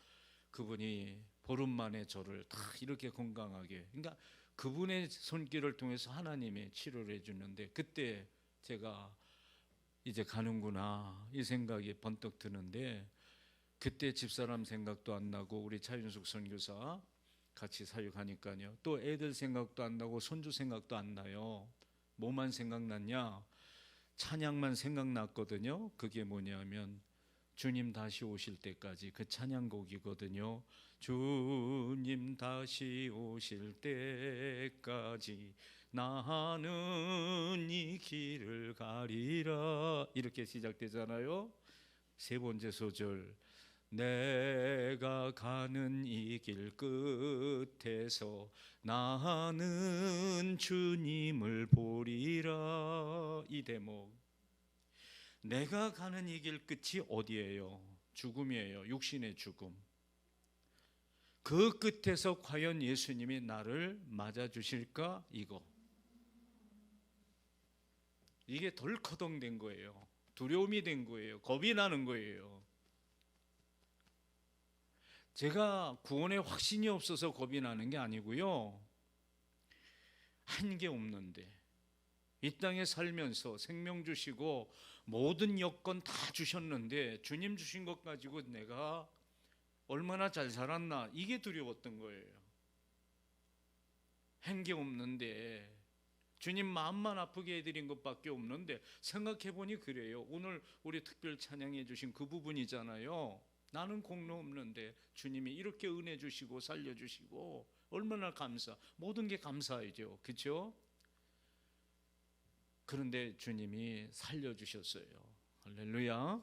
그분이 보름 만에 저를 다 이렇게 건강하게, 그러니까 그분의 손길을 통해서 하나님이 치료를 해주는데, 그때 제가 이제 가는구나 이 생각이 번뜩 드는데, 그때 집사람 생각도 안 나고 우리 차윤숙 선교사 같이 사역하니까요, 또 애들 생각도 안 나고 손주 생각도 안 나요. 뭐만 생각났냐? 찬양만 생각났거든요. 그게 뭐냐면 주님 다시 오실 때까지, 그 찬양곡이거든요. 주님 다시 오실 때까지 나는 이 길을 가리라, 이렇게 시작되잖아요. 세 번째 소절, 내가 가는 이 길 끝에서 나는 주님을 보리라. 이 대목, 내가 가는 이 길 끝이 어디예요? 죽음이에요. 육신의 죽음. 그 끝에서 과연 예수님이 나를 맞아주실까? 이게 덜커덩된 거예요. 두려움이 된 거예요. 겁이 나는 거예요. 제가 구원에 확신이 없어서 겁이 나는 게 아니고요, 한 게 없는데 이 땅에 살면서 생명 주시고 모든 여건 다 주셨는데 주님 주신 것 가지고 내가 얼마나 잘 살았나, 이게 두려웠던 거예요. 한 게 없는데, 주님 마음만 아프게 해드린 것밖에 없는데, 생각해보니 그래요. 오늘 우리 특별 찬양해 주신 그 부분이잖아요. 나는 공로 없는데 주님이 이렇게 은혜 주시고 살려주시고 얼마나 모든 게 감사하죠. 그렇죠? 그런데 주님이 살려주셨어요. 할렐루야.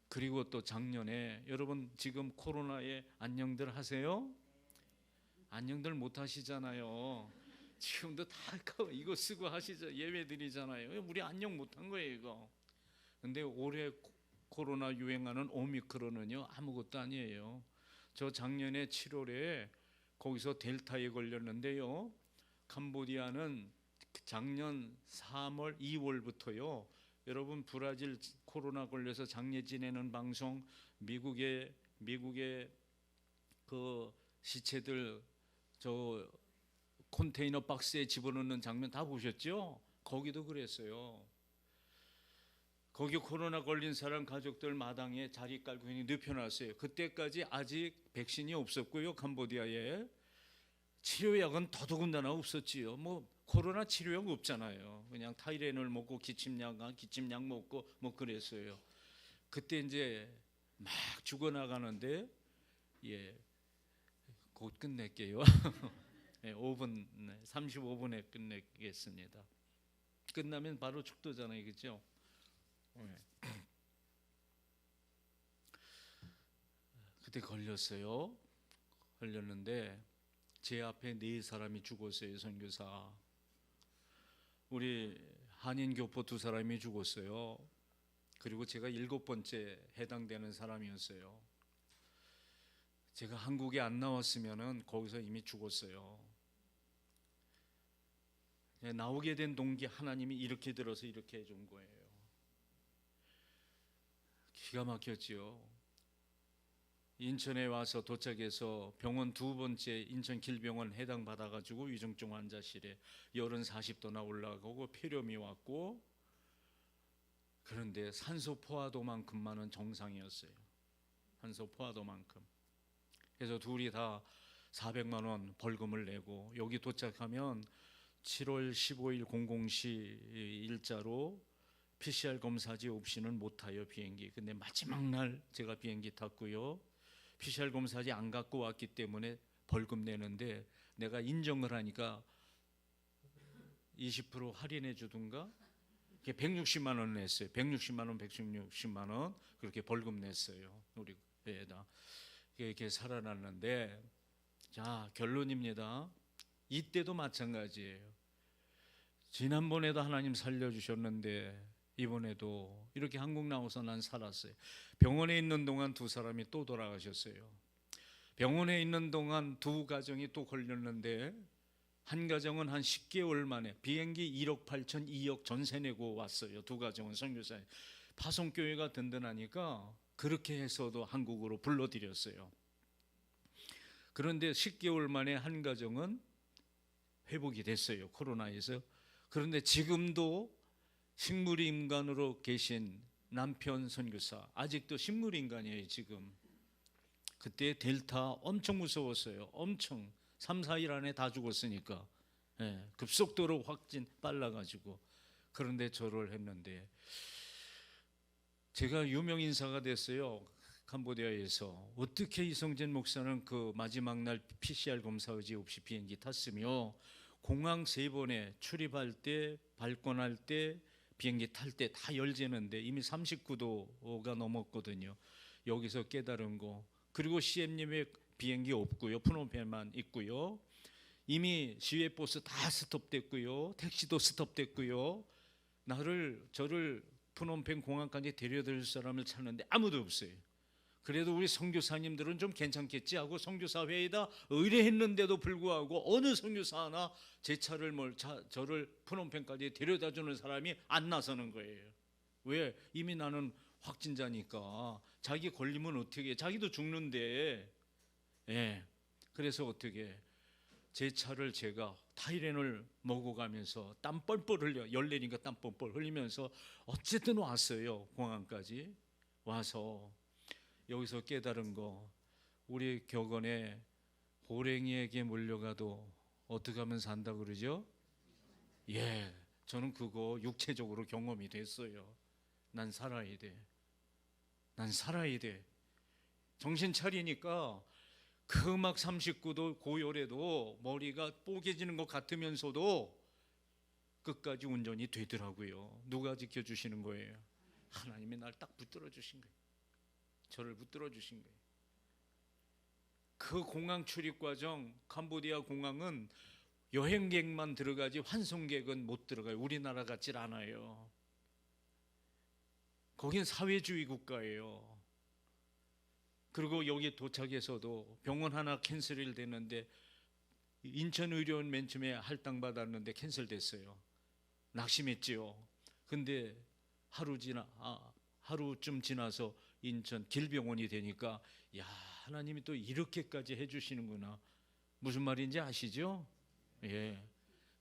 그리고 또 작년에, 여러분 지금 코로나에 안녕들 하세요? 안녕들 못 하시잖아요. 지금도 다 이거 쓰고 하시죠. 예배 드리잖아요. 우리 안녕 못 한 거예요, 이거. 근데 올해 코로나 유행하는 오미크론은요, 아무것도 아니에요. 저 작년에 7월에 거기서 델타에 걸렸는데요, 캄보디아는 작년 3월, 2월부터요, 여러분 브라질 코로나 걸려서 장례 지내는 방송, 미국의 그 시체들 저 컨테이너 박스에 집어넣는 장면 다 보셨죠? 거기도 그랬어요. 거기 코로나 걸린 사람 가족들 마당에 자리 깔고 그냥 눕혀놨어요. 그때까지 아직 백신이 없었고요, 캄보디아에. 치료약은 더더군다나 없었지요. 뭐 코로나 치료약 없잖아요. 그냥 타이레놀 먹고 기침약 먹고 뭐 그랬어요. 그때 이제 막 죽어나가는데, 곧 끝낼게요. 네, 5분, 35분에 끝내겠습니다. 끝나면 바로 축도잖아요, 그렇죠? 그때 걸렸는데 제 앞에 4사람이 죽었어요. 선교사, 우리 한인 교포 2사람이 죽었어요. 그리고 제가 7번째 해당되는 사람이었어요. 제가 한국에 안 나왔으면은 거기서 이미 죽었어요. 나오게 된 동기, 하나님이 이렇게 들어서 이렇게 해준 거예요. 기가 막혔지요. 인천에 와서 도착해서 병원 2번째 인천 길병원 해당 받아가지고 위중증 환자실에 열은 40도나 올라가고 폐렴이 왔고, 그런데 산소 포화도만큼만은 정상이었어요. 산소 포화도만큼. 그래서 둘이 다 400만 원 벌금을 내고, 여기 도착하면 7월 15일 00시 일자로 PCR 검사지 없이는 못 타요, 비행기. 근데 마지막 날 제가 비행기 탔고요, PCR 검사지 안 갖고 왔기 때문에 벌금 내는데, 내가 인정을 하니까 20% 할인해 주든가 160만 원 냈어요. 160만 원, 160만 원 그렇게 벌금 냈어요. 우리 배에다. 이렇게 살아났는데, 자, 결론입니다. 이때도 마찬가지예요. 지난번에도 하나님 살려주셨는데 이번에도 이렇게 한국 나와서 난 살았어요. 병원에 있는 동안 2사람이 또 돌아가셨어요. 병원에 있는 동안 2가정이 또 걸렸는데, 한 가정은 한 10개월 만에 비행기 1억 8천 2억 전세 내고 왔어요. 2가정은 선교사님. 파송교회가 든든하니까 그렇게 해서도 한국으로 불러들였어요. 그런데 10개월 만에 한 가정은 회복이 됐어요, 코로나에서. 그런데 지금도 식물인간으로 계신 남편 선교사 아직도 식물인간이에요, 지금. 그때 델타 엄청 무서웠어요. 엄청 3, 4일 안에 다 죽었으니까. 급속도로 확진 빨라가지고. 그런데 절을 했는데, 제가 유명 인사가 됐어요, 캄보디아에서. 어떻게 이성진 목사는 그 마지막 날 PCR 검사 의지 없이 비행기 탔으며, 공항 3번에 출입할 때, 발권할 때, 비행기 탈 때 다 열재는데 이미 39도가 넘었거든요. 여기서 깨달은 거. 그리고 CM님의 비행기 없고요. 프놈펜만 있고요. 이미 시외버스 다 스톱됐고요. 택시도 스톱됐고요. 저를 프놈펜 공항까지 데려다 사람을 찾는데 아무도 없어요. 그래도 우리 선교사님들은 좀 괜찮겠지 하고 선교사 회에다 의뢰했는데도 불구하고 어느 선교사 하나 제 차를 저를 프놈펜까지 데려다 주는 사람이 안 나서는 거예요. 왜? 이미 나는 확진자니까. 자기 걸리면 어떻게 해? 자기도 죽는데. 예. 그래서 어떻게 제 차를 제가 타이레놀 먹어가면서 땀 뻘뻘 흘려, 열내니까 땀 뻘뻘 흘리면서 어쨌든 왔어요. 공항까지 와서 여기서 깨달은 거, 우리 격언에 호랭이에게 몰려가도 어떻게 하면 산다 그러죠? 예, 저는 그거 육체적으로 경험이 됐어요. 난 살아야 돼. 난 살아야 돼. 정신 차리니까 그 막 39도 고열에도 머리가 뽀개지는 것 같으면서도 끝까지 운전이 되더라고요. 누가 지켜주시는 거예요? 하나님이 날 딱 붙들어 주신 거예요. 저를 붙들어 주신 거예요. 그 공항 출입 과정, 캄보디아 공항은 여행객만 들어가지 환송객은 못 들어가요. 우리나라 같질 않아요. 거긴 사회주의 국가예요. 그리고 여기 도착해서도 병원 하나 캔슬이 되는데 인천의료원 맨 처음에 할당받았는데 캔슬됐어요. 낙심했지요. 근데 하루쯤 지나서 인천 길병원이 되니까 야, 하나님이 또 이렇게까지 해주시는구나. 무슨 말인지 아시죠? 예.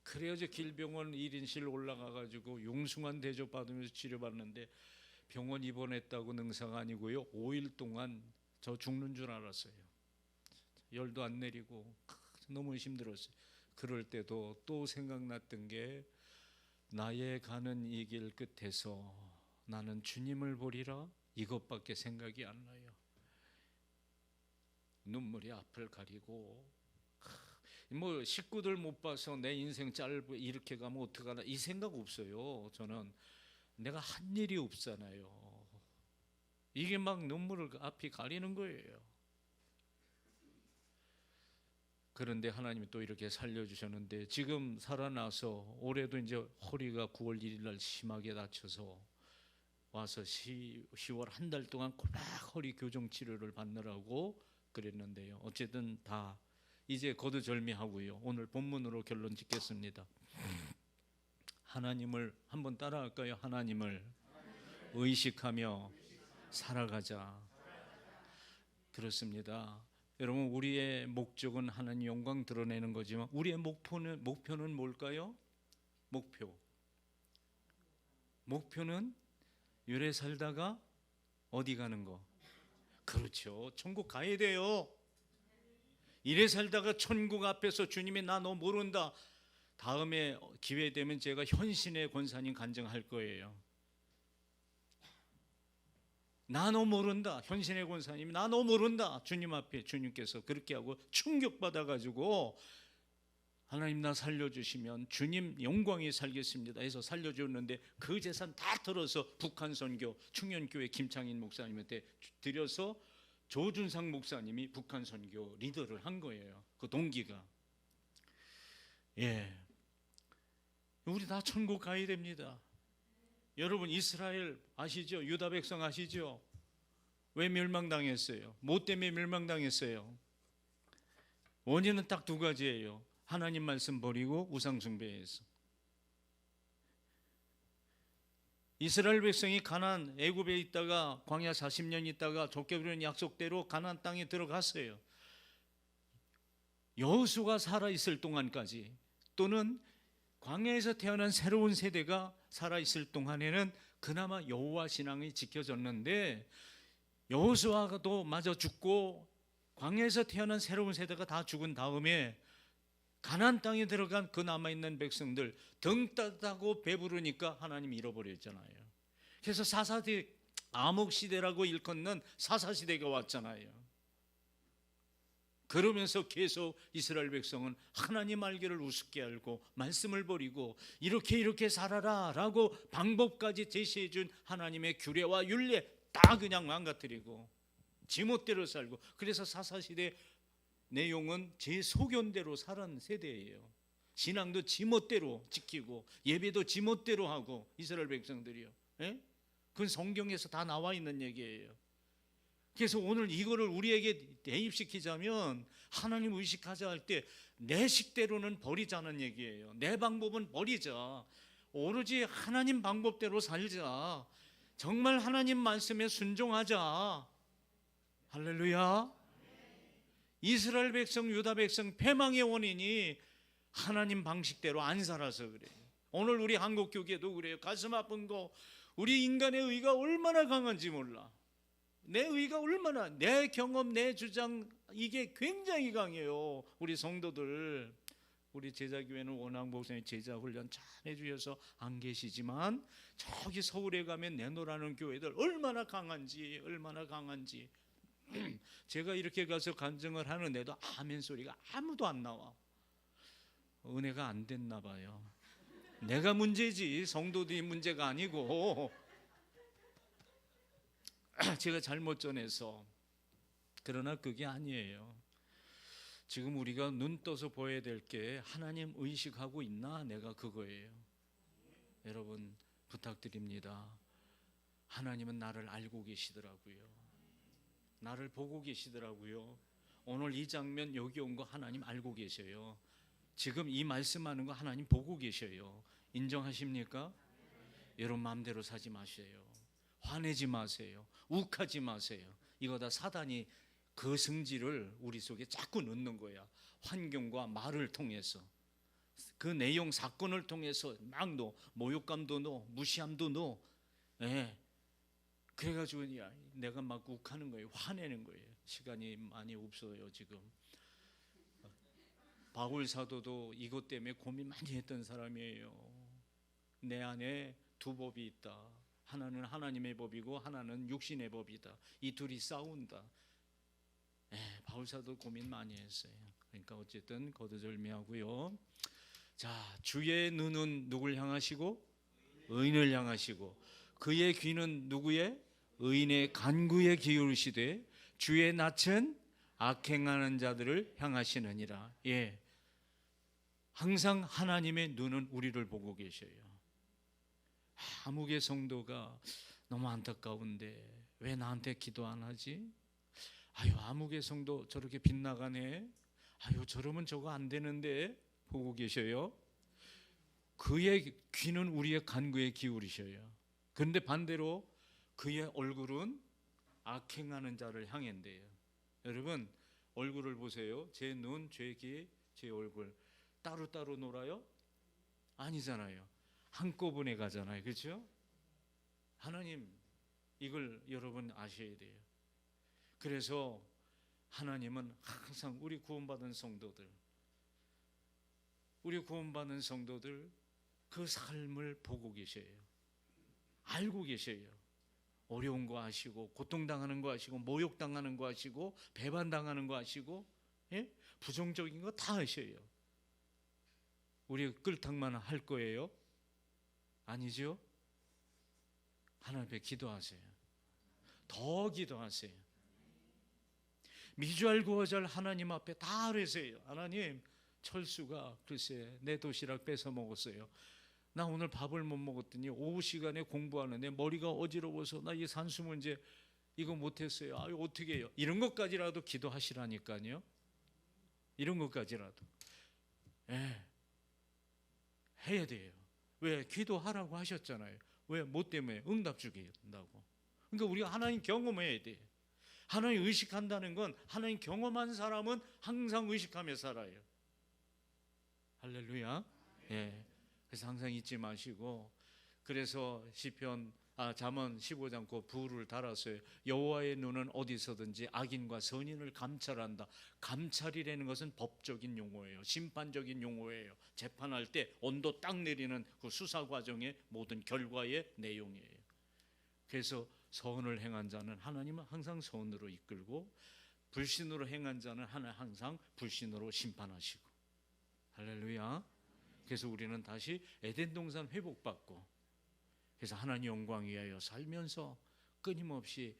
그래야죠. 길병원 1인실 올라가가지고 융숭한 대접 받으면서 치료받는데 병원 입원했다고 능사가 아니고요. 5일 동안 저 죽는 줄 알았어요. 열도 안 내리고 너무 힘들었어요. 그럴 때도 또 생각났던 게 나의 가는 이 길 끝에서 나는 주님을 보리라, 이것밖에 생각이 안 나요. 눈물이 앞을 가리고 뭐 식구들 못 봐서 내 인생 짧고 이렇게 가면 어떡하나 이 생각 없어요. 저는 내가 한 일이 없잖아요. 이게 막 눈물을 앞이 가리는 거예요. 그런데 하나님이 또 이렇게 살려주셨는데 지금 살아나서 올해도 이제 허리가 9월 1일 날 심하게 다쳐서 와서 10월 한 달 동안 꼬박 허리 교정 치료를 받느라고 그랬는데요. 어쨌든 다 이제 거두절미하고요. 오늘 본문으로 결론 짓겠습니다. 하나님을 한번 따라할까요? 하나님을 의식하며 살아가자. 그렇습니다. 여러분, 우리의 목적은 하나님 영광 드러내는 거지만 우리의 목표는 뭘까요? 목표는 유래 살다가 어디 가는 거? 그렇죠. 천국 가야 돼요. 이래 살다가 천국 앞에서 주님이 나 너 모른다. 다음에 기회 되면 제가 현신의 권사님 간증할 거예요. 나 너 모른다. 현신의 권사님이 나 너 모른다. 주님 앞에 주님께서 그렇게 하고 충격받아가지고 하나님 나 살려주시면 주님 영광이 살겠습니다 해서 살려줬는데 그 재산 다 털어서 북한 선교 충현교회 김창인 목사님한테 드려서 조준상 목사님이 북한 선교 리더를 한 거예요. 그 동기가. 예, 우리 다 천국 가야 됩니다. 여러분, 이스라엘 아시죠? 유다 백성 아시죠? 왜 멸망당했어요? 뭐 때문에 멸망당했어요? 원인은 딱 두 가지예요. 하나님 말씀 버리고 우상 숭배해서. 이스라엘 백성이 가나안 애굽에 있다가 광야 40년 있다가 좁게 부른 약속대로 가나안 땅에 들어갔어요. 여호수가 살아있을 동안까지 또는 광야에서 태어난 새로운 세대가 살아있을 동안에는 그나마 여호와 신앙이 지켜졌는데 여호수아도 마저 죽고 광야에서 태어난 새로운 세대가 다 죽은 다음에 가나안 땅에 들어간 그 남아있는 백성들 등 따다고 배부르니까 하나님이 잃어버렸잖아요. 그래서 사사대 암흑시대라고 일컫는 사사시대가 왔잖아요. 그러면서 계속 이스라엘 백성은 하나님 알기를 우습게 알고 말씀을 버리고 이렇게 살아라 라고 방법까지 제시해 준 하나님의 규례와 율례 다 그냥 망가뜨리고 지멋대로 살고, 그래서 사사시대 내용은 제 소견대로 살은 세대예요. 신앙도 지멋대로 지키고 예배도 지멋대로 하고 이스라엘 백성들이요. 예? 그건 성경에서 다 나와 있는 얘기예요. 그래서 오늘 이거를 우리에게 대입시키자면 하나님 의식하자 할 때 내 식대로는 버리자는 얘기예요. 내 방법은 버리자. 오로지 하나님 방법대로 살자. 정말 하나님 말씀에 순종하자. 할렐루야. 이스라엘 백성, 유다 백성 패망의 원인이 하나님 방식대로 안 살아서 그래요. 오늘 우리 한국 교회도 그래요. 가슴 아픈 거, 우리 인간의 의가 얼마나 강한지 몰라. 내 의가 얼마나, 내 경험, 내 주장, 이게 굉장히 강해요. 우리 성도들, 우리 제자교회는 워낙 목사님 제자 훈련 잘 해주셔서 안 계시지만 저기 서울에 가면 내노라는 교회들 얼마나 강한지, 얼마나 강한지. 제가 이렇게 가서 간증을 하는데도 아멘 소리가 아무도 안 나와. 은혜가 안 됐나 봐요. 내가 문제지 성도들이 문제가 아니고 제가 잘못 전해서. 그러나 그게 아니에요. 지금 우리가 눈 떠서 보여야 될 게 하나님 의식하고 있나, 내가 그거예요. 여러분 부탁드립니다. 하나님은 나를 알고 계시더라고요. 나를 보고 계시더라고요. 오늘 이 장면 여기 온 거 하나님 알고 계셔요. 지금 이 말씀하는 거 하나님 보고 계셔요. 인정하십니까? 여러분 마음대로 사지 마세요. 화내지 마세요. 욱하지 마세요. 이거 다 사단이 그 성질을 우리 속에 자꾸 넣는 거야. 환경과 말을 통해서, 그 내용 사건을 통해서 막 넣어. 모욕감도 넣어, 무시함도 넣어. 예. 그래가지고 내가 막 욱하는 거예요. 화내는 거예요. 시간이 많이 없어요 지금. 바울 사도도 이것 때문에 고민 많이 했던 사람이에요. 내 안에 두 법이 있다. 하나는 하나님의 법이고 하나는 육신의 법이다. 이 둘이 싸운다. 바울 사도 고민 많이 했어요. 그러니까 어쨌든 거두절미하고요. 자, 주의 눈은 누굴 향하시고? 의인을 향하시고, 그의 귀는 누구의? 의인의 간구에 기울이시되 주의 낯은 악행하는 자들을 향하시느니라. 예, 항상 하나님의 눈은 우리를 보고 계셔요. 아무개 성도가 너무 안타까운데 왜 나한테 기도 안 하지? 아유, 아무개 성도 저렇게 빗나가네. 아유, 저러면 저거 안 되는데 보고 계셔요. 그의 귀는 우리의 간구에 기울이셔요. 그런데 반대로 그의 얼굴은 악행하는 자를 향한대요. 여러분 얼굴을 보세요. 제 눈, 제 귀, 제 얼굴 따로따로 놀아요? 아니잖아요. 한꺼번에 가잖아요. 그렇죠? 하나님 이걸 여러분 아셔야 돼요. 그래서 하나님은 항상 우리 구원받은 성도들, 우리 구원받은 성도들 그 삶을 보고 계셔요. 알고 계셔요. 어려운 거 아시고, 고통당하는 거 아시고, 모욕당하는 거 아시고, 배반당하는 거 아시고, 예? 부정적인 거 다 아셔요. 우리 끌탕만 할 거예요? 아니죠? 하나님 앞에 기도하세요. 더 기도하세요. 미주알 구하절 하나님 앞에 다 그러세요. 하나님, 철수가 글쎄 내 도시락 뺏어 먹었어요. 나 오늘 밥을 못 먹었더니 오후 시간에 공부하는데 머리가 어지러워서 나 이 산수 문제 이거 못했어요. 아유, 어떻게 해요? 이런 것까지라도 기도하시라니까요. 이런 것까지라도 해야 돼요. 왜? 기도하라고 하셨잖아요. 왜? 뭐 때문에? 응답 주게 된다고. 그러니까 우리가 하나님 경험해야 돼. 하나님 의식한다는 건 하나님 경험한 사람은 항상 의식하며 살아요. 할렐루야. 예. 그래서 항상 잊지 마시고, 그래서 잠언 15장 그 부를 달았어요. 여호와의 눈은 어디서든지 악인과 선인을 감찰한다. 감찰이라는 것은 법적인 용어예요. 심판적인 용어예요. 재판할 때 온도 딱 내리는 그 수사 과정의 모든 결과의 내용이에요. 그래서 선을 행한 자는 하나님은 항상 선으로 이끌고, 불신으로 행한 자는 항상 불신으로 심판하시고. 할렐루야. 그래서 우리는 다시 에덴 동산 회복받고, 그래서 하나님 영광 위하여 살면서 끊임없이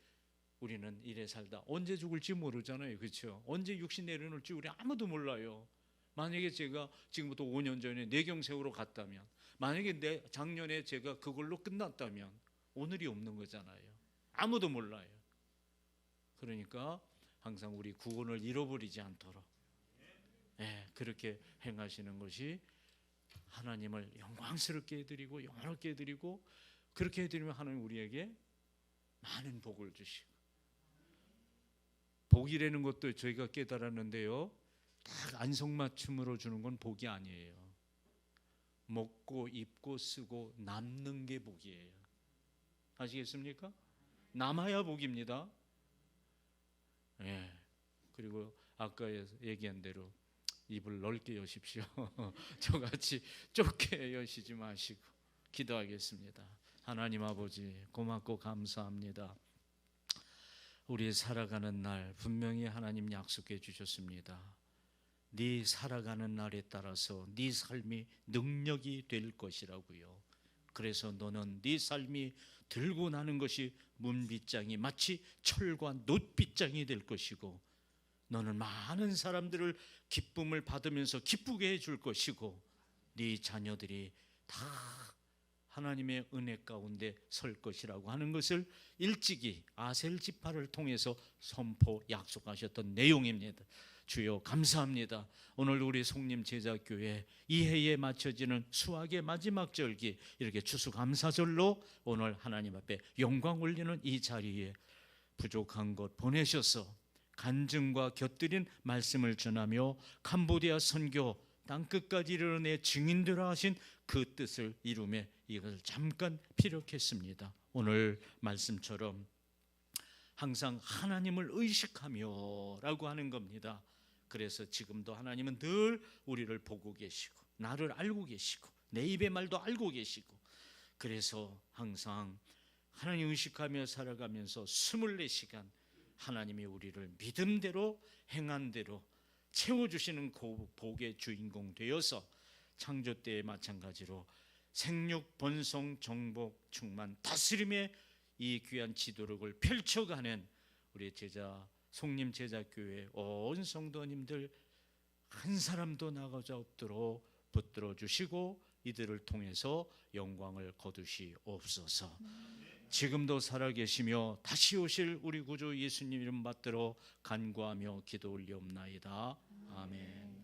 우리는 이래 살다 언제 죽을지 모르잖아요. 그렇죠? 언제 육신 내려놓을지 우리 아무도 몰라요. 만약에 제가 지금부터 5년 전에 뇌경색으로 갔다면, 만약에 작년에 제가 그걸로 끝났다면 오늘이 없는 거잖아요. 아무도 몰라요. 그러니까 항상 우리 구원을 잃어버리지 않도록 그렇게 행하시는 것이 하나님을 영광스럽게 해드리고 영화롭게 해드리고, 그렇게 해드리면 하나님 우리에게 많은 복을 주시고, 복이라는 것도 저희가 깨달았는데요, 딱 안성맞춤으로 주는 건 복이 아니에요. 먹고 입고 쓰고 남는 게 복이에요. 아시겠습니까? 남아야 복입니다. 그리고 아까 얘기한 대로 입을 넓게 여십시오. 저같이 좁게 여시지 마시고 기도하겠습니다. 하나님 아버지, 고맙고 감사합니다. 우리 살아가는 날 분명히 하나님 약속해 주셨습니다. 네 살아가는 날에 따라서 네 삶이 능력이 될 것이라고요. 그래서 너는 네 삶이 들고 나는 것이 문빗장이 마치 철과 놋빗장이 될 것이고, 너는 많은 사람들을 기쁨을 받으면서 기쁘게 해줄 것이고, 네 자녀들이 다 하나님의 은혜 가운데 설 것이라고 하는 것을 일찍이 아셀 지파를 통해서 선포 약속하셨던 내용입니다. 주여 감사합니다. 오늘 우리 송림 제자교회 이 해에 맞춰지는 수학의 마지막 절기, 이렇게 추수감사절로 오늘 하나님 앞에 영광 올리는 이 자리에 부족한 것 보내셔서 간증과 곁들인 말씀을 전하며 캄보디아 선교 땅끝까지 이르러내 증인되라 하신 그 뜻을 이루며 이것을 잠깐 피력했습니다. 오늘 말씀처럼 항상 하나님을 의식하며 라고 하는 겁니다. 그래서 지금도 하나님은 늘 우리를 보고 계시고 나를 알고 계시고 내 입의 말도 알고 계시고, 그래서 항상 하나님 의식하며 살아가면서 24시간 하나님이 우리를 믿음대로 행한 대로 채워주시는 복의 주인공 되어서 창조 때에 마찬가지로 생육, 번성, 정복, 충만, 다스림의 이 귀한 지도력을 펼쳐가는 우리 제자 송림 제자교회 온 성도님들 한 사람도 나가자 없도록 붙들어 주시고 이들을 통해서 영광을 거두시옵소서. 지금도 살아계시며 다시 오실 우리 구주 예수님 이름 받들어 간구하며 기도 올리옵나이다. 아멘.